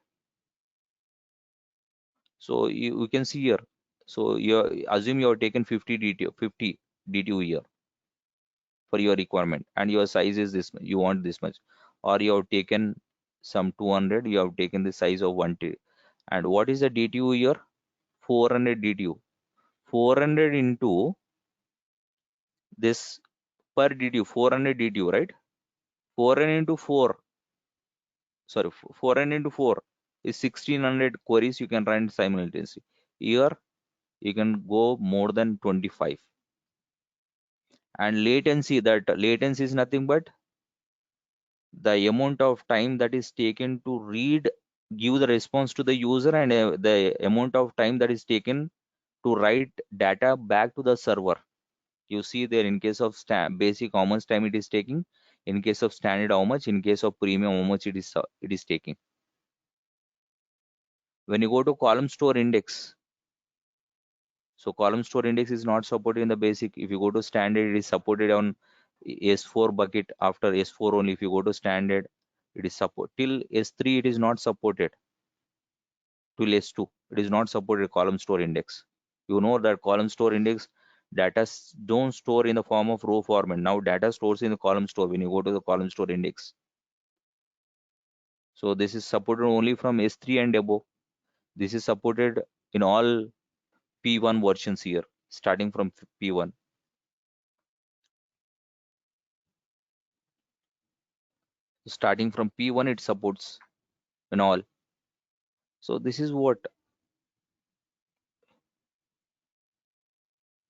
[SPEAKER 2] So you can see here. So you assume you have taken 50 DTU here for your requirement, and your size is this. You want this much, or you have taken some 200. You have taken the size of 1T. And what is the DTU here? 400 DTU. 400 into this per DTU. 400 DTU, right? 400 into 4. Sorry, 400 into 4 is 1600 queries you can run simultaneously. Here you can go more than 25. And latency, that latency is nothing but the amount of time that is taken to read give the response to the user and the amount of time that is taken to write data back to the server. You see there, in case of basic, how much time it is taking, in case of standard how much, in case of premium how much it is taking. When you go to column store index, so column store index is not supported in the basic. If you go to standard, it is supported on S4 bucket. After S4 only, if you go to standard, it is support till S3, it is not supported. Till S2, it is not supported column store index. You know that column store index data don't store in the form of row format. Now data stores in the column store when you go to the column store index. So this is supported only from S3 and above. This is supported in all P1 versions here, starting from P1. Starting from P1, it supports in all. So this is what,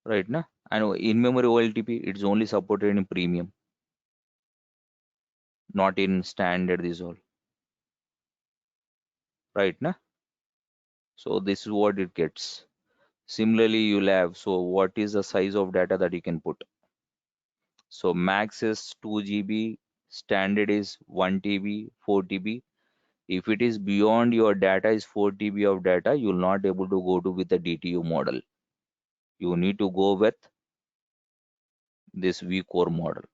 [SPEAKER 2] right? Na? And in-memory OLTP, it's only supported in premium, not in standard. This all, right? Na? So this is what it gets. Similarly, you'll have, so what is the size of data that you can put? So max is 2 GB, standard is 1 TB, 4 TB. If it is beyond your data is 4 TB of data, you'll not able to go to with the DTU model. You need to go with this vCore model.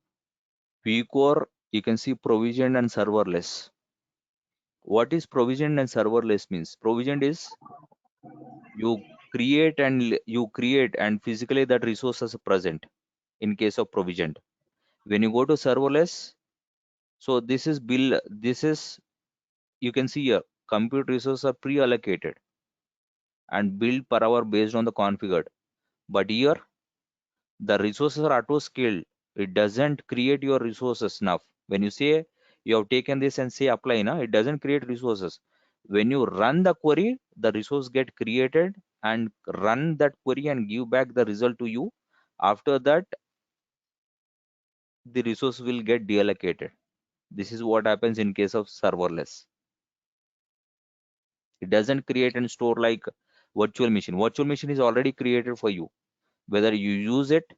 [SPEAKER 2] vCore, you can see provisioned and serverless. What is provisioned and serverless means? Provisioned is you create and physically that resources are present in case of provisioned. When you go to serverless, so this is you can see here compute resources are pre-allocated and built per hour based on the configured. But here the resources are auto scaled. It doesn't create your resources enough. When you say you have taken this and say apply, it doesn't create resources. When you run the query, the resource get created and run that query and give back the result to you. After that, the resource will get deallocated. This is what happens in case of serverless. It doesn't create and store like virtual machine. Virtual machine is already created for you. Whether you use it,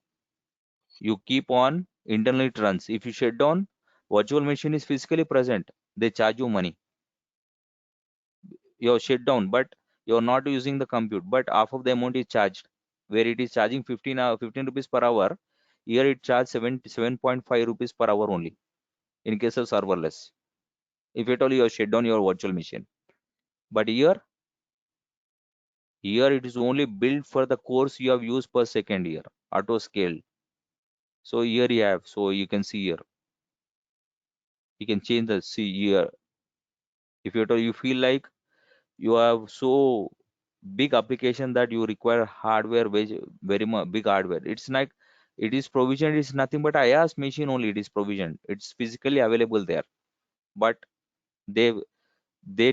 [SPEAKER 2] you keep on, internally it runs. If you shut down, virtual machine is physically present. They charge you money. You're shut down, but you're not using the compute, but half of the amount is charged. Where it is charging 15 rupees per hour, here it charges 7.5 rupees per hour only in case of serverless. If at all you shut down your virtual machine. But here it is only built for the course you have used per second here, auto scale. So here you have, so you can see here, you can change the, see here, if at all you feel like you have so big application that you require hardware, very much big hardware, it's like it is provisioned, it's nothing but IaaS machine only, it is provisioned, it's physically available there, but they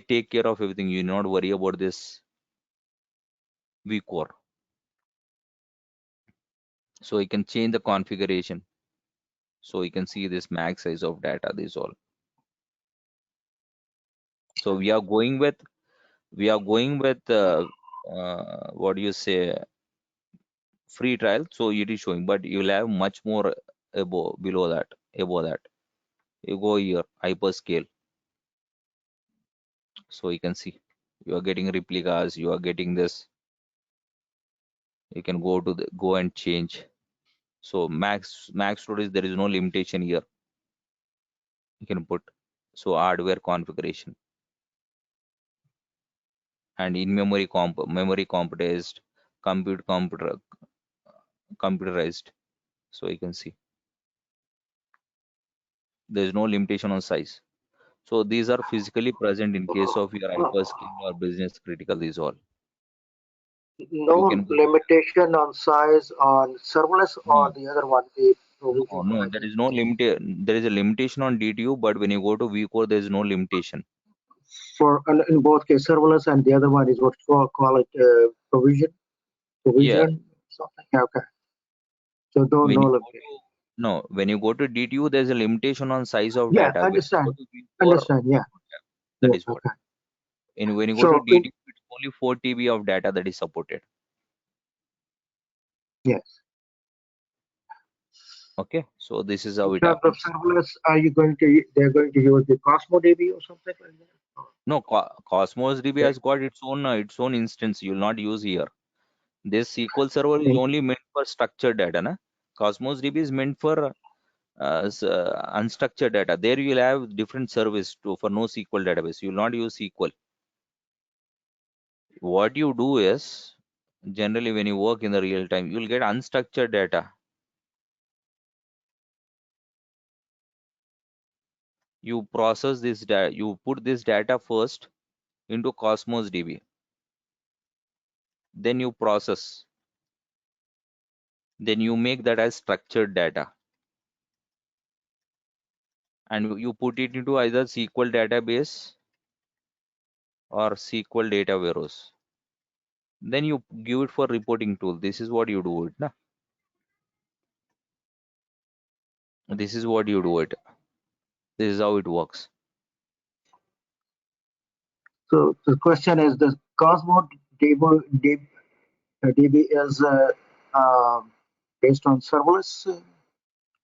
[SPEAKER 2] take care of everything. You not worry about this vCore. So you can change the configuration. So you can see this max size of data, this all. So we are going with what do you say, free trial. So it is showing, but you'll have much more above that. You go here, hyperscale. So you can see you are getting replicas, you are getting this. You can go and change. So max storage, there is no limitation here. You can put so hardware configuration and in memory computerized, computerized. So you can see there is no limitation on size. So these are physically present in case of your hyperscale or business critical. These all you
[SPEAKER 5] No
[SPEAKER 2] can go.
[SPEAKER 5] limitation on size on serverless or
[SPEAKER 2] No,
[SPEAKER 5] the other one, the
[SPEAKER 2] no, there is no limit. There is a limitation on DTU, but when you go to vCore, there is no limitation.
[SPEAKER 5] for in both case serverless and the other one is what you call it provision something. Okay, so
[SPEAKER 2] When
[SPEAKER 5] no
[SPEAKER 2] you go
[SPEAKER 5] limitation.
[SPEAKER 2] no, when you go to DTU, there is a limitation on size of
[SPEAKER 5] Yeah,
[SPEAKER 2] data. When you go
[SPEAKER 5] understand.
[SPEAKER 2] to vCore,
[SPEAKER 5] Understand. Yeah.
[SPEAKER 2] that
[SPEAKER 5] Yeah.
[SPEAKER 2] is what.
[SPEAKER 5] Okay.
[SPEAKER 2] when you go
[SPEAKER 5] So
[SPEAKER 2] to DTU, it's only 4 TB of data that is supported.
[SPEAKER 5] yes,
[SPEAKER 2] Okay, so this is how
[SPEAKER 5] in
[SPEAKER 2] it
[SPEAKER 5] terms of
[SPEAKER 2] happens.
[SPEAKER 5] serverless, are you going to they're going to use the Cosmo DB or something like that?
[SPEAKER 2] No, Cosmos DB
[SPEAKER 5] Okay.
[SPEAKER 2] has got its own instance. You will not use here. This SQL Server is only meant for structured data, na? Cosmos DB is meant for unstructured data. There you will have different service for NoSQL database. You will not use SQL. What you do is, generally when you work in the real time, you will get unstructured data. You process this data. You put this data first into Cosmos DB. Then you process. Then you make that as structured data. And you put it into either SQL database or SQL data warehouse. Then you give it for reporting tool. This is what you do it. Na? This is what you do it. This is how it works.
[SPEAKER 5] So the question is, the Cosmo DB is based on serverless?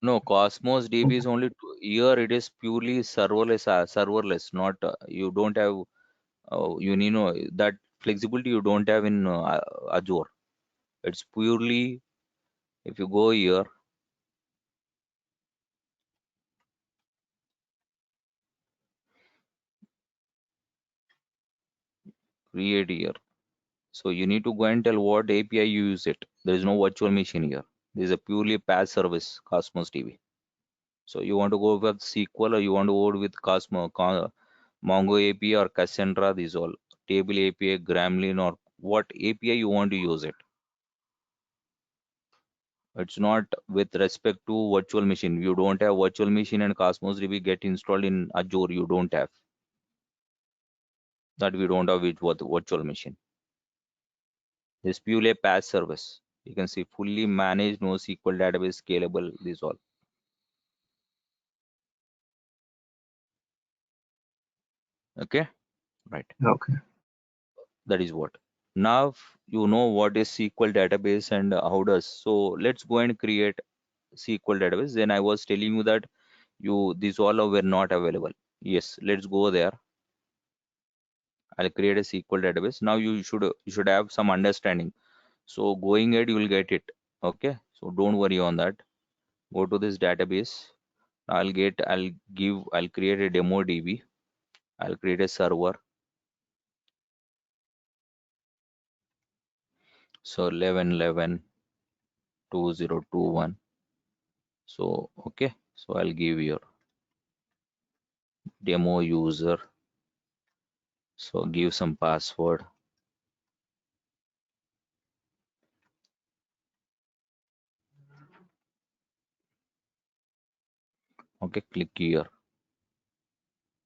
[SPEAKER 2] No, Cosmos DB is only here. It is purely serverless. Not you don't have you know that flexibility you don't have in Azure. It's purely if you go here, create here. So you need to go and tell what API you use it. There is no virtual machine here. This is a purely PaaS service, Cosmos DB. So you want to go with SQL or you want to go with Mongo API or Cassandra, these all table API, Gremlin or what API you want to use it. It's not with respect to virtual machine. You don't have virtual machine and Cosmos DB get installed in Azure. You don't have that. We don't have it with virtual machine. This purely a PaaS service. You can see fully managed NoSQL database scalable. These all. Okay, right.
[SPEAKER 5] Okay.
[SPEAKER 2] That is what. Now you know what is SQL database and how does. So let's go and create SQL database. Then I was telling you that these all were not available. Yes, let's go there. I'll create a SQL database. Now you should have some understanding. So going ahead, you will get it. Okay. So don't worry on that. Go to this database. I'll create a demo DB. I'll create a server. So 11.11.2021. So okay. So I'll give your demo user. So give some password. Okay, click here.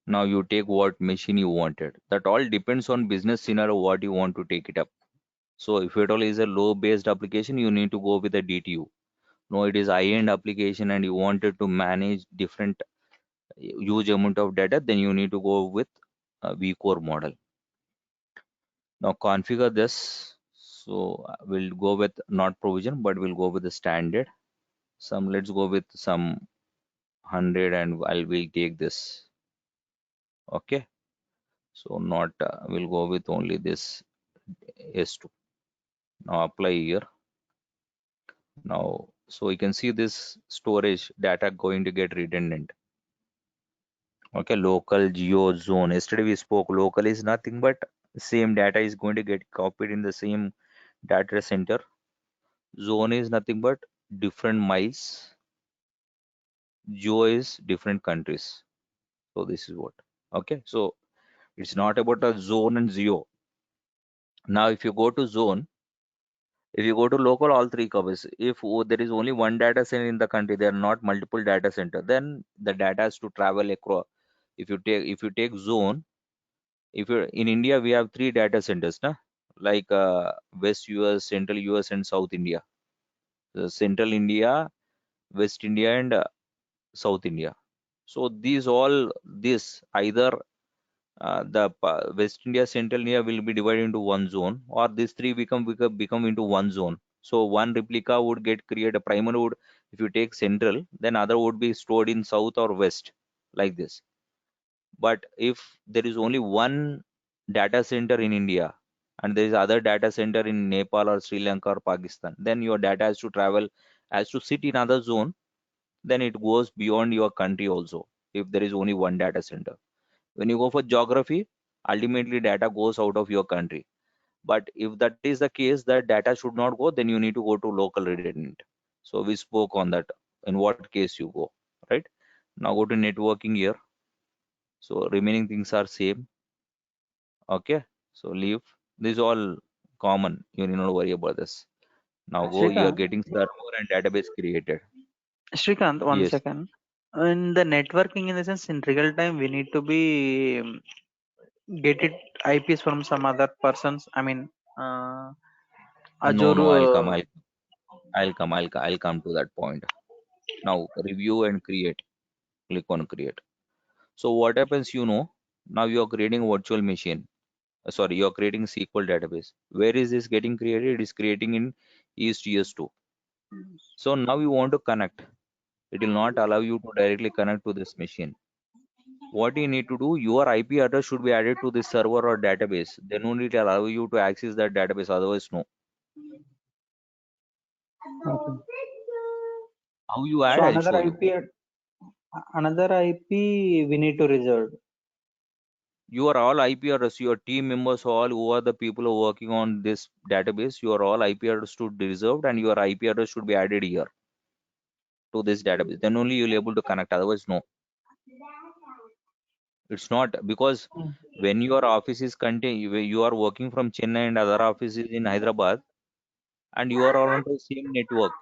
[SPEAKER 2] Now you take what machine you wanted. That all depends on business scenario what you want to take it up. So if it all is a low based application, you need to go with a DTU. No, it is high-end application and you wanted to manage different huge amount of data, then you need to go with a vCore model. Now configure this. So we'll go with not provision, but we'll go with the standard. Let's go with some 100 and we'll take this. Okay. So not we'll go with only this S2. Now apply here. Now so you can see this storage data going to get redundant. Okay, local geo zone. Yesterday we spoke local is nothing but same data is going to get copied in the same data center. Zone is nothing but different miles. Geo is different countries. So this is what. Okay, so it's not about a zone and geo. Now if you go to zone, if you go to local, all three covers. If there is only one data center in the country, there are not multiple data center, then the data has to travel across. If you take zone, if you're in India, we have three data centers, na? Like West US, Central US, and South India. The Central India, West India, and South India. So these all this either West India, Central India will be divided into one zone, or these three become into one zone. So one replica would get created. A primary would, if you take central, then other would be stored in south or west, like this. But if there is only one data center in India and there is other data center in Nepal or Sri Lanka or Pakistan, then your data has to travel, has to sit in other zone, then it goes beyond your country also, if there is only one data center. When you go for geography, ultimately data goes out of your country. But if that is the case that data should not go, then you need to go to local redundant. So we spoke on that, in what case you go, right? Now go to networking here. So remaining things are same. Okay. So leave. This is all common. You need not worry about this. Now go, you are
[SPEAKER 4] Shrikant,
[SPEAKER 2] getting server and database created.
[SPEAKER 4] Shrikant, one
[SPEAKER 2] Yes.
[SPEAKER 4] second. In the networking, in the sense, in real time, we need to be get it IPs from some other persons. I mean,
[SPEAKER 2] No,
[SPEAKER 4] Azure.
[SPEAKER 2] no, I'll come to that point. Now review and create. Click on create. So what happens, now you are creating a virtual machine. Sorry, you are creating SQL database. Where is this getting created? It is creating in ES2. So now you want to connect. It will not allow you to directly connect to this machine. What you need to do, your IP address should be added to this server or database. Then only it will allow you to access that database. Otherwise, no.
[SPEAKER 4] Okay.
[SPEAKER 2] How you
[SPEAKER 4] So
[SPEAKER 2] add? I'll show you.
[SPEAKER 4] another IP we need to reserve.
[SPEAKER 2] Your all IP address, your team members, all who are the people who are working on this database, your all IP address should be reserved and your IP address should be added here to this database. Then only you'll able to connect. Otherwise, no. It's not, because
[SPEAKER 4] Mm.
[SPEAKER 2] when your office is you are working from Chennai and other offices in Hyderabad, and you are all on the same network,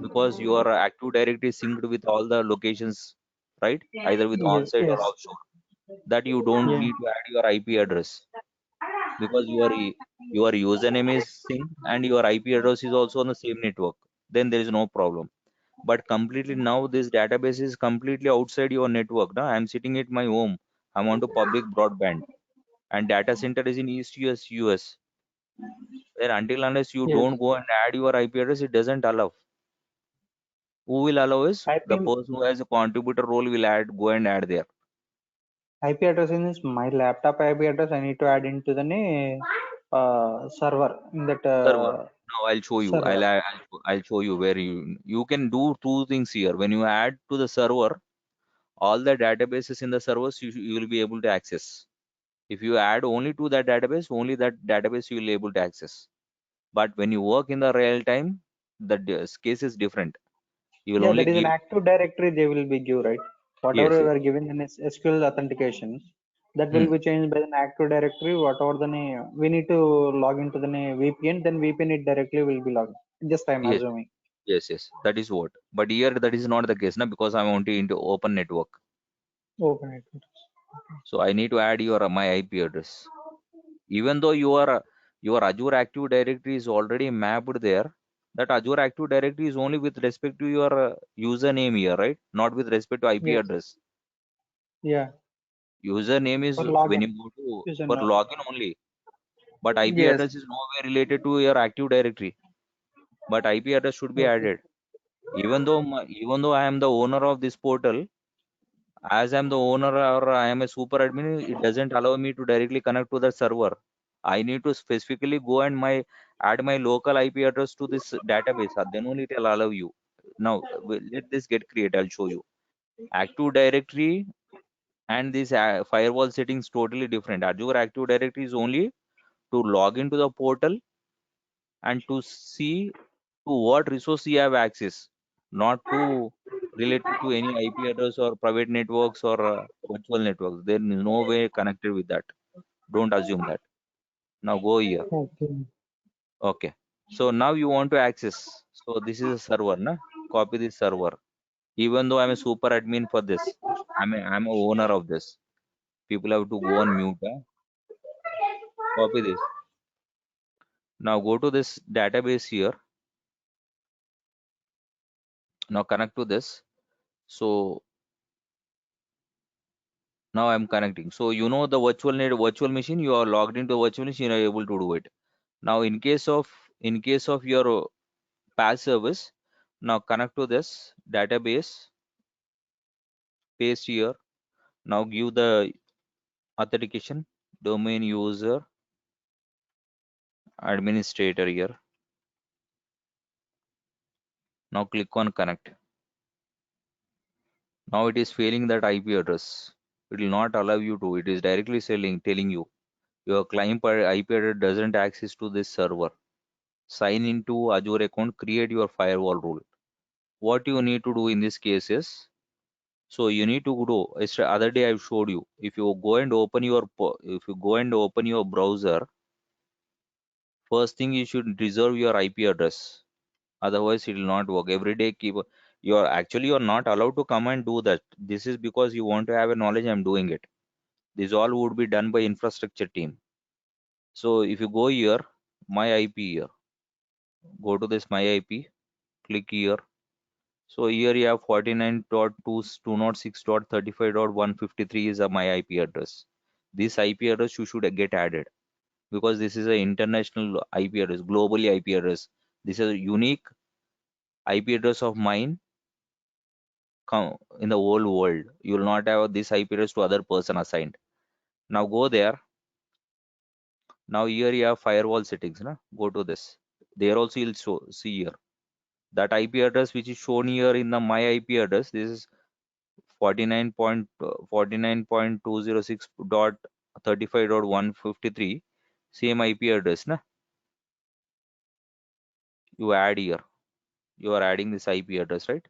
[SPEAKER 2] because your Active Directory is synced with all the locations, right? Either with
[SPEAKER 4] Yes,
[SPEAKER 2] on-site or
[SPEAKER 4] yes,
[SPEAKER 2] offshore. That you don't
[SPEAKER 4] yeah.
[SPEAKER 2] need to add your IP address, because your username is synced and your IP address is also on the same network. Then there is no problem. But completely now this database is completely outside your network. Now I'm sitting at my home. I'm on to public broadband and data center is in East US. Where until unless you
[SPEAKER 4] Yes.
[SPEAKER 2] don't go and add your IP address, it doesn't allow. Who will allow is the
[SPEAKER 4] IP
[SPEAKER 2] person who has a contributor role will go and add there.
[SPEAKER 4] IP address is my laptop IP address. I need to add into the server in that
[SPEAKER 2] Server. Now I'll show you.
[SPEAKER 4] server.
[SPEAKER 2] I'll show you where you can do two things here. When you add to the server, all the databases in the servers you will be able to access. If you add only to that database, only that database you will be able to access. But when you work in the real time, the case is different. You will
[SPEAKER 4] Yeah,
[SPEAKER 2] only
[SPEAKER 4] that is an
[SPEAKER 2] give.
[SPEAKER 4] Active Directory they will be give, right? Whatever
[SPEAKER 2] Yes,
[SPEAKER 4] we
[SPEAKER 2] yes.
[SPEAKER 4] are given in SQL authentication, that will
[SPEAKER 2] Hmm.
[SPEAKER 4] be changed by an Active Directory. Whatever the name, we need to log into the VPN. Then VPN it directly will be logged. Just I'm
[SPEAKER 2] Yes,
[SPEAKER 4] assuming.
[SPEAKER 2] yes. That is what. But here that is not the case, now, because I'm only into open network.
[SPEAKER 4] Open it.
[SPEAKER 2] So I need to add my IP address. Even though your Azure Active Directory is already mapped there, that Azure Active Directory is only with respect to your username here, right? Not with respect to IP
[SPEAKER 4] Yes.
[SPEAKER 2] address.
[SPEAKER 4] Yeah.
[SPEAKER 2] Username is
[SPEAKER 4] For
[SPEAKER 2] when
[SPEAKER 4] login.
[SPEAKER 2] you go to for
[SPEAKER 4] Username.
[SPEAKER 2] login only, but IP
[SPEAKER 4] Yes.
[SPEAKER 2] address is nowhere related to your Active Directory. But IP address should be
[SPEAKER 4] Okay.
[SPEAKER 2] added. Even though I am the owner of this portal, as I'm the owner or I am a super admin, it doesn't allow me to directly connect to the server. I need to specifically go and add my local IP address to this database. Then only it will allow you. Now let this get created. I'll show you. Active Directory and this firewall settings totally different. Azure Active Directory is only to log into the portal and to see to what resource you have access, not to related to any IP address or private networks or virtual networks. There is no way connected with that. Don't assume that. Now go here.
[SPEAKER 4] Okay.
[SPEAKER 2] Okay. So now you want to access. So this is a server, na? Copy this server. Even though I'm a super admin for this, I'm a owner of this. People have to go on mute. Copy this. Now go to this database here. Now connect to this. So Now I'm connecting. So you know the virtual machine, you are logged into virtual machine, you are able to do it. Now in case of your PaaS service, now connect to this database, paste here. Now give the authentication, domain user, administrator here. Now click on connect. Now it is failing that IP address. It will not allow you to. It is directly telling you your client IP address doesn't access to this server. Sign into Azure account, create your firewall rule. What you need to do in this case is, so you need to go. Other day I showed you. If you go and open your browser, first thing you should reserve your IP address. Otherwise, it will not work. Every day, you're not allowed to come and do that. This is because you want to have a knowledge. I'm doing it. This all would be done by infrastructure team. So if you go here, my IP here, go to this my IP, click here. So here you have 49.206.35.153 is my IP address. This IP address you should get added because this is an international IP address, globally IP address. This is a unique IP address of mine in the whole world. You will not have this IP address to other person assigned. Now go there. Now here you have firewall settings. Na? Go to this. There also you'll see here. That IP address which is shown here in the my IP address, this is 49.206.35.153, same IP address. Na? You add here. You are adding this IP address, right?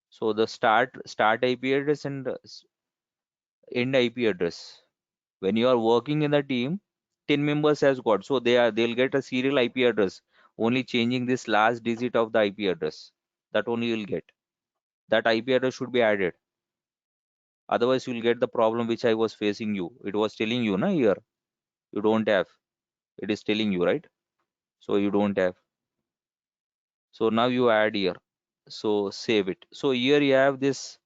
[SPEAKER 2] So the start IP address and end IP address. When you are working in the team, 10 members has got, so they'll get a serial IP address, only changing this last digit of the IP address. That only you'll get. That IP address should be added. Otherwise, you'll get the problem which I was facing you. It was telling you, na, here. You don't have. It is telling you, right? So you don't have. So now you add here. So save it. So here you have this.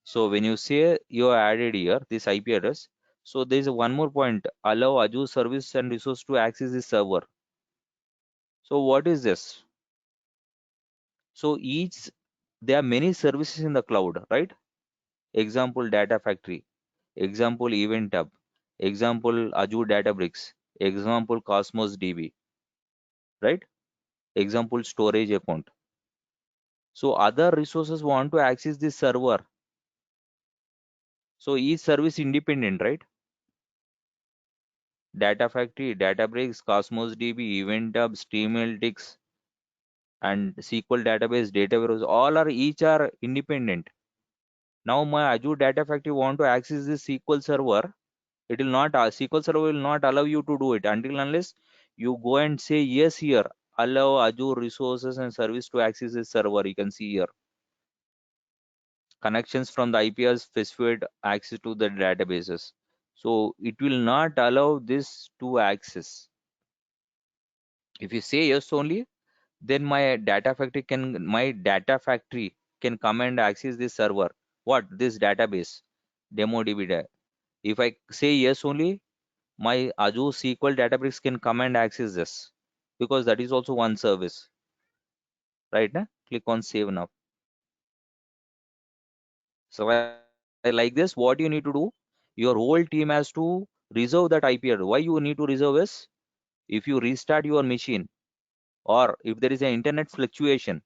[SPEAKER 2] So when you say you are added here, this IP address, so there is one more point. Allow Azure service and resource to access this server. So what is this? So there are many services in the cloud, right? Example, Data Factory. Example, Event Hub. Example, Azure Databricks. Example, Cosmos DB, right? Example, storage account. So other resources want to access this server. So each service independent, right? Data Factory, Databricks, Cosmos DB, Event Hub, Streamaltics, and SQL database, data warehouse, all are each are independent. Now my Azure Data Factory want to access this SQL server. It will not, SQL server will not allow you to do it until unless you go and say yes here, allow Azure resources and service to access this server. You can see here. Connections from the IP are specified access to the databases. So it will not allow this to access. If you say yes only, then my data factory can come and access this server. What? This database, DemoDB. If I say yes only, my Azure SQL Databricks can come and access this because that is also one service, right? Na? Click on save now. So like this, what you need to do, your whole team has to reserve that IP address. Why you need to reserve is, if you restart your machine or if there is an internet fluctuation,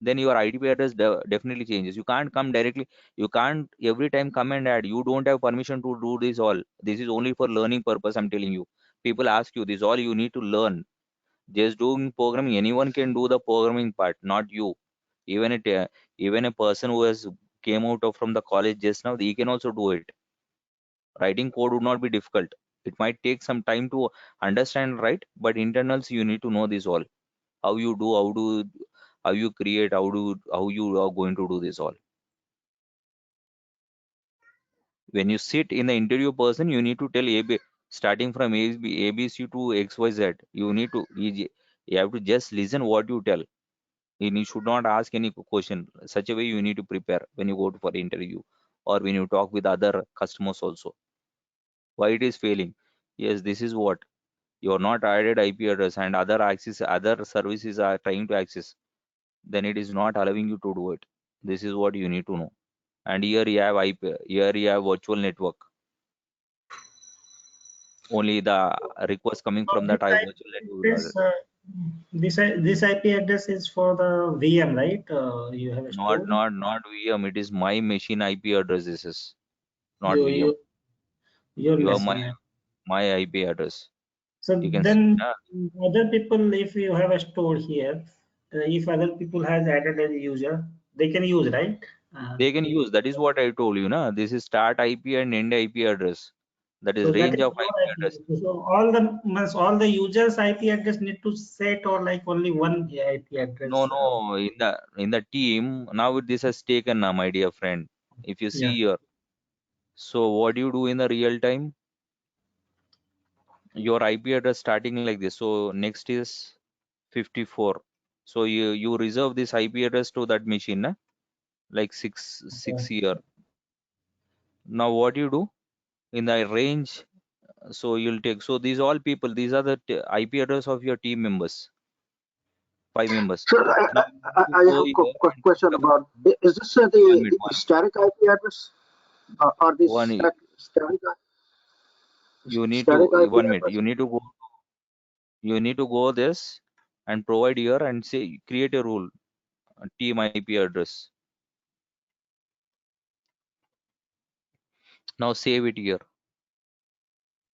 [SPEAKER 2] then your IP address definitely changes. You can't come directly. You can't every time come and add. You don't have permission to do this all. This is only for learning purpose. I'm telling you. People ask you this all you need to learn. Just doing programming, anyone can do the programming part, not you. Even a person who has came out of from the college just now, he can also do it. Writing code would not be difficult. It might take some time to understand, right? But internals, you need to know this all. How you do, how you create, how you are going to do this all. When you sit in the interview person, you need to tell starting from ABC to XYZ. You have to just listen what you tell. You should not ask any question. Such a way you need to prepare when you go for interview or when you talk with other customers also. Why it is failing? Yes, this is what you're not added IP address and other services are trying to access. Then it is not allowing you to do it. This is what you need to know. And here you have IP, here you have virtual network. Only the request coming
[SPEAKER 6] So
[SPEAKER 2] from that virtual network will not.
[SPEAKER 6] this IP address is for the VM, right? You have stored
[SPEAKER 2] Not VM. It is my machine IP address. This is not
[SPEAKER 6] you
[SPEAKER 2] VM.
[SPEAKER 6] you your
[SPEAKER 2] You have
[SPEAKER 6] machine. Yeah.
[SPEAKER 2] my IP address.
[SPEAKER 6] So
[SPEAKER 2] You can see.
[SPEAKER 6] then other people, if you have a store here, if other people has added as a user, they can use, right?
[SPEAKER 2] They can use. That is what I told you. Na? This is start IP and end IP address. That
[SPEAKER 6] So
[SPEAKER 2] is
[SPEAKER 6] that
[SPEAKER 2] range
[SPEAKER 6] is
[SPEAKER 2] of
[SPEAKER 6] your
[SPEAKER 2] IP
[SPEAKER 6] IP
[SPEAKER 2] address.
[SPEAKER 6] address. So all the users IP address need to set, or like only one IP
[SPEAKER 2] No,
[SPEAKER 6] address.
[SPEAKER 2] no. In the team now this has taken, my dear friend. If you
[SPEAKER 6] Yeah.
[SPEAKER 2] see here, so what do you do in the real time? Your IP address starting like this. So next is 54. So you reserve this IP address to that machine, na? Like six
[SPEAKER 6] Okay.
[SPEAKER 2] year. Now what you do in the range? So you'll take. So these all people. These are the IP address of your team members. 5 members.
[SPEAKER 5] So
[SPEAKER 2] Now you
[SPEAKER 5] I have
[SPEAKER 2] go
[SPEAKER 5] a
[SPEAKER 2] here and
[SPEAKER 5] question
[SPEAKER 2] pick up
[SPEAKER 5] about, is this
[SPEAKER 2] one
[SPEAKER 5] the
[SPEAKER 2] minute, one
[SPEAKER 5] static IP address? Are these
[SPEAKER 2] one. You need to
[SPEAKER 5] static IP
[SPEAKER 2] 1 minute.
[SPEAKER 5] address?
[SPEAKER 2] You need to go this and provide here and say create a rule team IP address. Now save it here.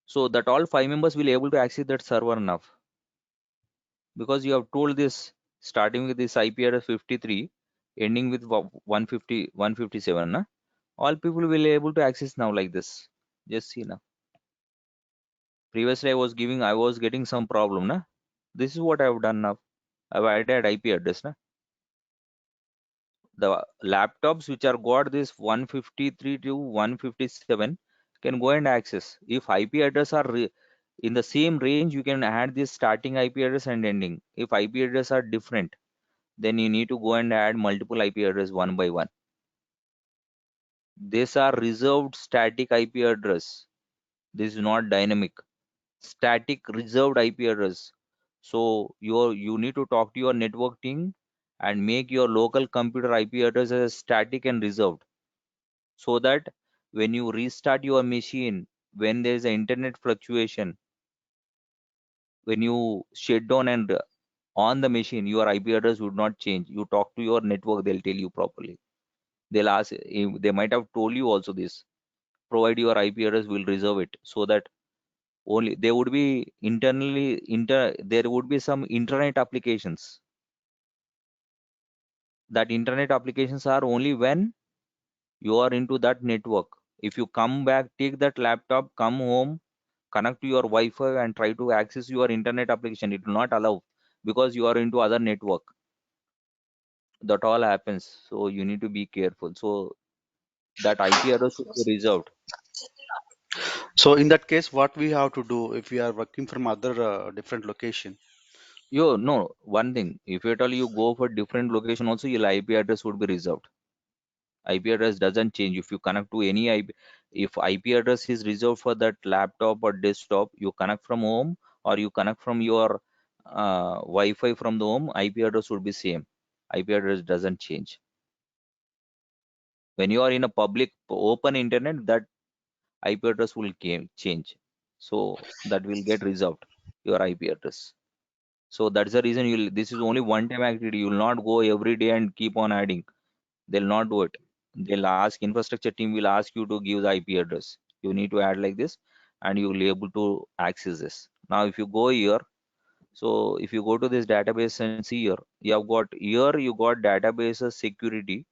[SPEAKER 2] So that all 5 members will able to access that server enough because you have told this starting with this IP address 53, ending with 150 157. Na? All people will able to access now like this. Just see now. Previously I was getting some problem. Na? This is what I have done now. I've added IP address. Na? The laptops which are got this 153 to 157 can go and access. If IP address are in the same range, you can add this starting IP address and ending. If IP address are different, then you need to go and add multiple IP address one by one. These are reserved static IP address. This is not dynamic. Static reserved IP address. So you need to talk to your network team and make your local computer IP address as static and reserved, so that when you restart your machine, when there is an internet fluctuation, when you shut down and on the machine, your IP address would not change. You talk to your network, they'll tell you properly. They'll ask, they might have told you also this. Provide your IP address, will reserve it, so that only there would be there would be some internet applications. That internet applications are only when you are into that network. If you come back, take that laptop, come home, connect to your Wi-Fi and try to access your internet application, it will not allow because you are into other network. That all happens. So you need to be careful. So that IP address should be reserved.
[SPEAKER 7] So in that case, what we have to do if we are working from other different location?
[SPEAKER 2] You no one thing. If at all you go for different location, also your IP address would be reserved. IP address doesn't change if you connect to any IP. If IP address is reserved for that laptop or desktop, you connect from home or you connect from your Wi-Fi from the home, IP address would be same. IP address doesn't change. When you are in a public open internet, that IP address will change. So that will get reserved your IP address. So that's the reason you'll. This is only one time activity. You will not go every day and keep on adding. They'll not do it. They'll ask infrastructure team will ask you to give the IP address. You need to add like this, and you will be able to access this. Now, if you go here, so if you go to this database and see here, you got databases security,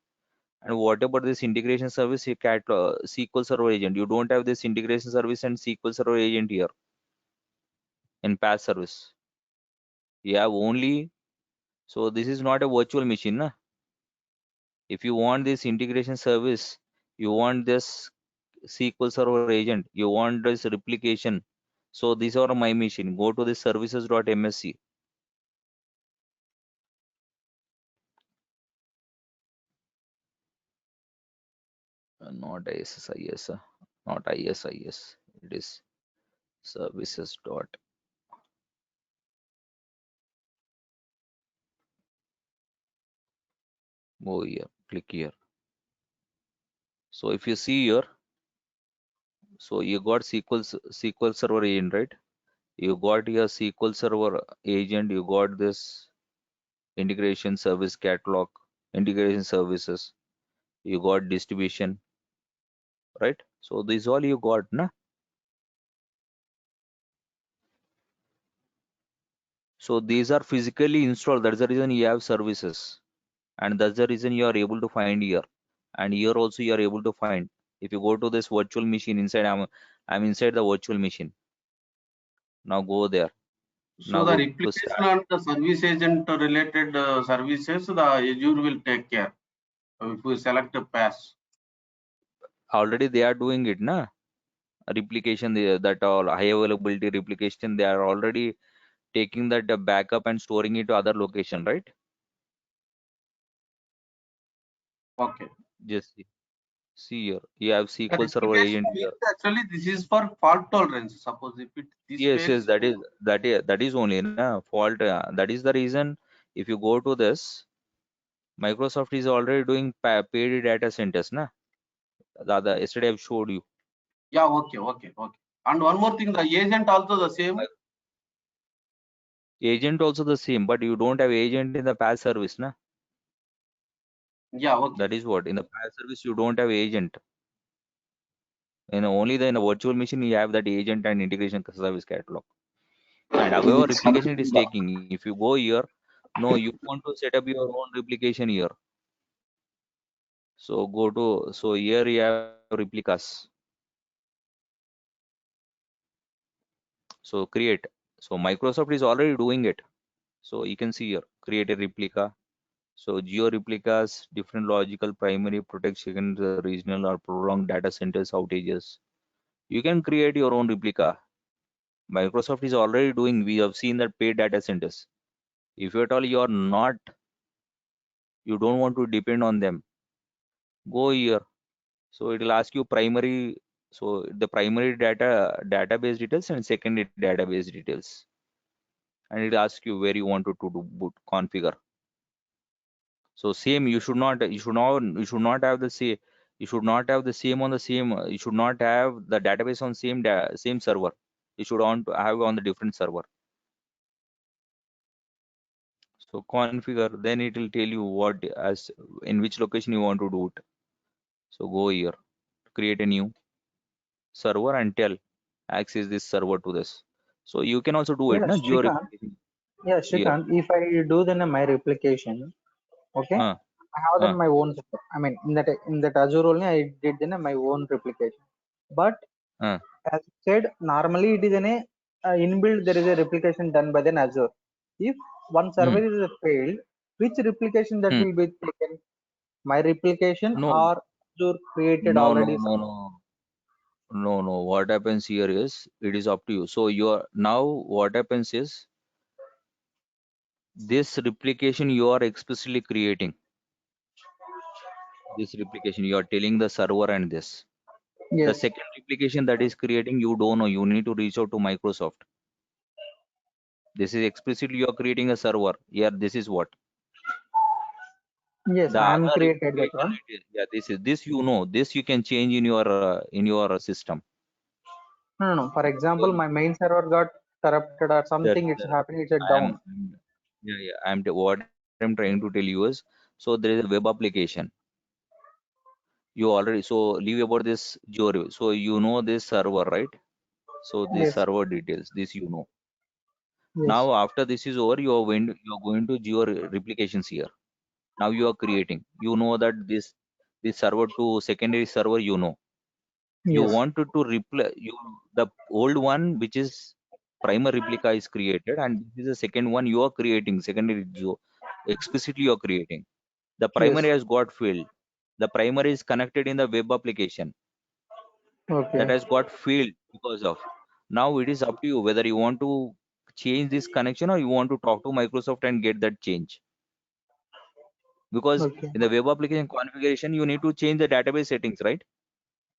[SPEAKER 2] and what about this integration service? You cat SQL Server agent. You don't have this integration service and SQL Server agent here in PaaS service. You have only. So this is not a virtual machine, na? If you want this integration service, you want this SQL Server agent, you want this replication. So these are my machine. Go to the services.msc. not ISIS, not ISIS. It is services dot. Go here, click here. So if you see here, so you got SQL Server agent, right? You got your SQL Server agent. You got this integration service catalog, integration services. You got distribution, right? So this all you got, na? So these are physically installed. That's the reason you have services, and that's the reason you are able to find here. And here also you are able to find. If you go to this virtual machine inside, I'm inside the virtual machine. Now go there.
[SPEAKER 3] So
[SPEAKER 2] Now
[SPEAKER 3] the
[SPEAKER 2] go to
[SPEAKER 3] replication
[SPEAKER 2] start.
[SPEAKER 3] and the service agent related services, the Azure will take care. If we select a pass.
[SPEAKER 2] Already they are doing it, na? Replication, that all high availability replication, they are already taking that backup and storing it to other location, right?
[SPEAKER 3] Okay.
[SPEAKER 2] Just see here. You have
[SPEAKER 3] The
[SPEAKER 2] SQL Server
[SPEAKER 3] replication
[SPEAKER 2] agent
[SPEAKER 3] means
[SPEAKER 2] here.
[SPEAKER 3] actually this is for fault tolerance. Suppose if this
[SPEAKER 2] Yes,
[SPEAKER 3] fails,
[SPEAKER 2] that is only na fault. That is the reason. If you go to this, Microsoft is already doing paid data centers, na? Yesterday I've showed you.
[SPEAKER 3] yeah, okay. And one more thing, the agent also the same.
[SPEAKER 2] Agent also the same, but you don't have agent in the PaaS service, na?
[SPEAKER 3] Yeah, okay.
[SPEAKER 2] That is what in the PaaS service you don't have agent. Only in a virtual machine you have that agent and integration service catalog. And however replication it is taking. If you go here, no, you want to set up your own replication here. So go to, so here you have replicas. So create. So Microsoft is already doing it. So you can see here, create a replica. So geo replicas, different logical primary protection, regional or prolonged data centers outages. You can create your own replica. Microsoft is already doing, we have seen that paid data centers. If at all you are not, you don't want to depend on them, go here. So it will ask you primary, so the primary database details and secondary database details. And it asks you where you want to do boot configure. So same, you should not have the same, you should not have the same on the same, you should not have the database on same server. You should want to have on the different server. So configure, then it will tell you what as in which location you want to do it. So go here, create a new server and tell access this server to this. So you can also do it,
[SPEAKER 4] Yeah,
[SPEAKER 2] na? Geo
[SPEAKER 4] Shrikant.
[SPEAKER 2] replication
[SPEAKER 4] Yeah,
[SPEAKER 2] here.
[SPEAKER 4] Shrikant. If I do then my replication, okay,
[SPEAKER 2] Uh,
[SPEAKER 4] I have then
[SPEAKER 2] uh,
[SPEAKER 4] my own. I mean, in that Azure only I did then my own replication. But
[SPEAKER 2] uh.
[SPEAKER 4] as said, normally it is an inbuilt. There is a replication done by the Azure. If one
[SPEAKER 2] Hmm.
[SPEAKER 4] server is failed, which replication that
[SPEAKER 2] Hmm.
[SPEAKER 4] will be taken? My replication
[SPEAKER 2] No,
[SPEAKER 4] or Azure created
[SPEAKER 2] no, no,
[SPEAKER 4] already
[SPEAKER 2] no,
[SPEAKER 4] some.
[SPEAKER 2] no. No. What happens here is it is up to you. So you are now what happens is this replication you are explicitly creating. This replication you are telling the server and this. The
[SPEAKER 4] Yes,
[SPEAKER 2] second replication that is creating, you don't know. You need to reach out to Microsoft. This is explicitly you are creating a server. Yeah, this is what.
[SPEAKER 4] yes,
[SPEAKER 2] The
[SPEAKER 4] I am
[SPEAKER 2] other
[SPEAKER 4] created that
[SPEAKER 2] replication,
[SPEAKER 4] one.
[SPEAKER 2] yeah, this you know. This you can change in your system.
[SPEAKER 4] No. For
[SPEAKER 2] So
[SPEAKER 4] example, my main server got corrupted or
[SPEAKER 2] the,
[SPEAKER 4] something. It's
[SPEAKER 2] the
[SPEAKER 4] happening. It's a
[SPEAKER 2] I
[SPEAKER 4] down.
[SPEAKER 2] yeah. What I'm trying to tell you is, so there is a web application. You already so leave about this Geo. So you know this server, right? So this
[SPEAKER 4] Yes,
[SPEAKER 2] server details, this you know.
[SPEAKER 4] yes,
[SPEAKER 2] Now after this is over, you are going to Geo replications here. Now you are creating. You know that this server to secondary server, you know. You
[SPEAKER 4] yes,
[SPEAKER 2] wanted to replace the old one, which is primary replica is created, and this is the second one you are creating, secondary Geo. Explicitly you are creating. The
[SPEAKER 4] yes.
[SPEAKER 2] primary has got failed. The primary is connected in the web application that
[SPEAKER 4] Okay,
[SPEAKER 2] has got failed because of. Now it is up to you whether you want to change this connection or you want to talk to Microsoft and get that change. Because
[SPEAKER 4] okay.
[SPEAKER 2] in the web application configuration, you need to change the database settings, right?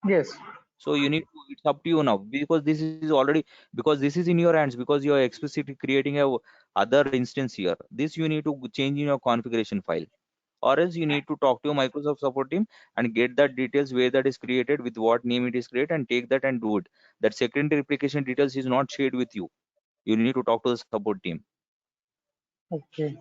[SPEAKER 4] Yes.
[SPEAKER 2] So you need to, it's up to you now, because this is already, because this is in your hands, because you are explicitly creating a other instance here. This you need to change in your configuration file, or else you need to talk to your Microsoft support team and get that details where that is created, with what name it is created, and take that and do it. That secondary replication details is not shared with you. You need to talk to the support team.
[SPEAKER 4] Okay.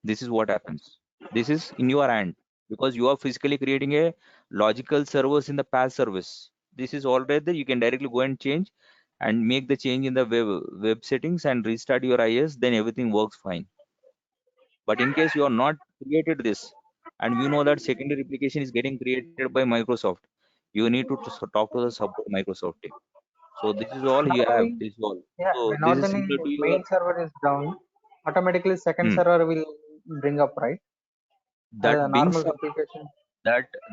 [SPEAKER 2] This is what happens. This is in your hand, because you are physically creating a logical servers in the PaaS service. This is already there. You can directly go and change and make the change in the web settings and restart your IS. Then everything works fine. But in case you are not created this, and you know that secondary replication is getting created by Microsoft, you need to talk to the support Microsoft team. So this is all you have.
[SPEAKER 4] Normally,
[SPEAKER 2] This is all.
[SPEAKER 4] yeah,
[SPEAKER 2] So this
[SPEAKER 4] whenever
[SPEAKER 2] is
[SPEAKER 4] the
[SPEAKER 2] similar to your.
[SPEAKER 4] main server is down, automatically second
[SPEAKER 2] Hmm.
[SPEAKER 4] server will bring up, right? As a
[SPEAKER 2] That brings
[SPEAKER 4] normal
[SPEAKER 2] up
[SPEAKER 4] application.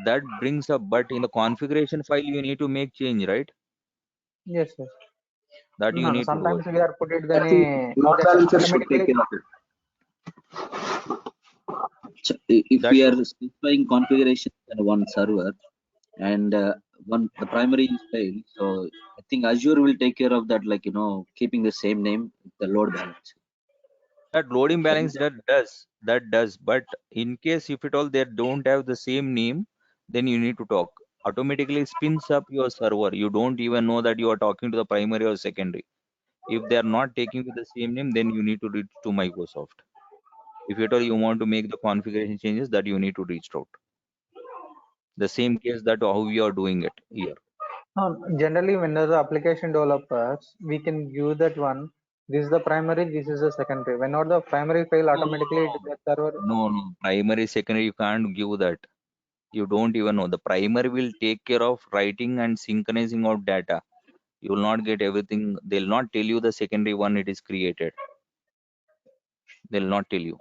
[SPEAKER 2] that brings up, but in the configuration file you need to make change, right?
[SPEAKER 4] Yes, yes.
[SPEAKER 2] That you
[SPEAKER 4] No, no.
[SPEAKER 2] need to do it.
[SPEAKER 4] Sometimes we are put it then
[SPEAKER 3] I think load
[SPEAKER 4] just
[SPEAKER 3] balancers should take
[SPEAKER 4] automatically.
[SPEAKER 3] care of it.
[SPEAKER 8] So if
[SPEAKER 2] That
[SPEAKER 8] we are specifying configuration in one server and the primary is failed, so I think Azure will take care of that, like keeping the same name, the load balance.
[SPEAKER 2] loading
[SPEAKER 8] So
[SPEAKER 2] balance that does, but in case if at all they don't have the same name, then you need to talk. Automatically spins up your server. You don't even know that you are talking to the primary or secondary. If they are not taking with the same name, then you need to reach to Microsoft. If at all you want to make the configuration changes, that you need to reach out. The same case that how we are doing it here.
[SPEAKER 4] No, generally, when there's application developers, we can give that one. This is the primary, this is the secondary. When not the primary fail,
[SPEAKER 2] No, no,
[SPEAKER 4] automatically
[SPEAKER 2] no.
[SPEAKER 4] the server.
[SPEAKER 2] No. Primary, secondary, you can't give that. You don't even know. The primary will take care of writing and synchronizing of data. You will not get everything. They'll not tell you the secondary one it is created. They'll not tell you.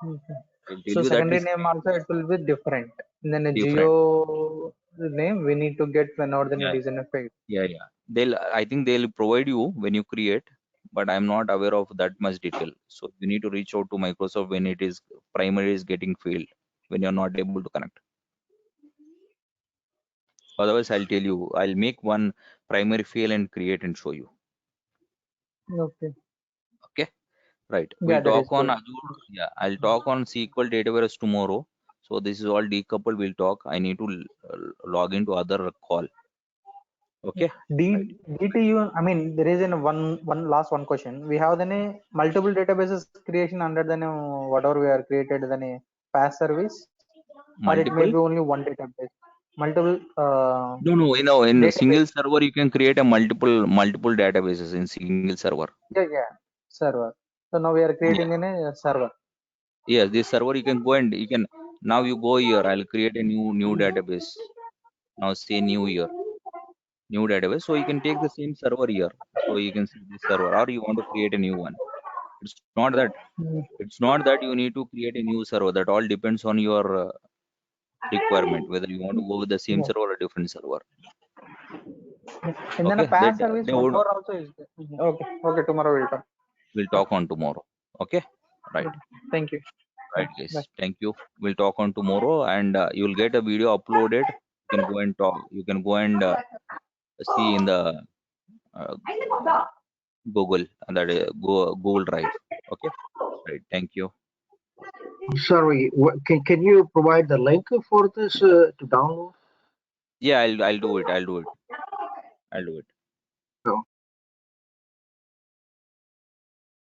[SPEAKER 4] Okay.
[SPEAKER 2] They'll tell
[SPEAKER 4] So
[SPEAKER 2] you that
[SPEAKER 4] secondary
[SPEAKER 2] is
[SPEAKER 4] name also it will be different. And then a
[SPEAKER 2] different.
[SPEAKER 4] geo name we need to get whenever then it
[SPEAKER 2] Yeah,
[SPEAKER 4] is in a fail.
[SPEAKER 2] yeah. I think they'll provide you when you create, but I'm not aware of that much detail. So you need to reach out to Microsoft when it is primary is getting failed, when you're not able to connect. Otherwise, I'll tell you. I'll make one primary fail and create and show you.
[SPEAKER 4] Okay.
[SPEAKER 2] Okay. Right.
[SPEAKER 4] Yeah,
[SPEAKER 2] We'll
[SPEAKER 4] that is
[SPEAKER 2] talk on
[SPEAKER 4] good.
[SPEAKER 2] Azure. Yeah, I'll talk on SQL Dataverse tomorrow. So this is all decoupled. We'll talk. I need to log into other call. Okay. Right.
[SPEAKER 4] DTU, I mean, there is an one last one question. We have then a multiple databases creation under then whatever we are created then a PaaS service, or it may
[SPEAKER 2] Multiple.
[SPEAKER 4] be only one database. Multiple
[SPEAKER 2] No. In a single
[SPEAKER 4] database.
[SPEAKER 2] server, you can create a multiple databases in single server.
[SPEAKER 4] Yeah. Server. So now we are
[SPEAKER 2] Yeah.
[SPEAKER 4] creating in a server.
[SPEAKER 2] Yes, this server you can go and you can now you go here. I'll create a new database. Now say new database. So you can take the same server here. So you can see this server, or you want to create a new one. It's not that.
[SPEAKER 4] Mm.
[SPEAKER 2] It's not that you need to create a new server. That all depends on your requirement, whether you want to go with the same
[SPEAKER 4] Yeah.
[SPEAKER 2] server or a different server.
[SPEAKER 4] And then a
[SPEAKER 2] Okay,
[SPEAKER 4] PaaS service,
[SPEAKER 2] they
[SPEAKER 4] one
[SPEAKER 2] would
[SPEAKER 4] more also is there. Okay, tomorrow we'll talk.
[SPEAKER 2] we'll talk on tomorrow. Okay, right,
[SPEAKER 4] Okay. Thank you.
[SPEAKER 2] right,
[SPEAKER 4] Bye.
[SPEAKER 2] guys. Thank you. We'll talk on tomorrow, and you'll get a video uploaded. You can go and talk. You can go and see in the uh, Google that Google Drive. Okay, right. Thank you.
[SPEAKER 5] Sorry, can you provide the link for this to download?
[SPEAKER 2] Yeah, I'll do it. I'll do it.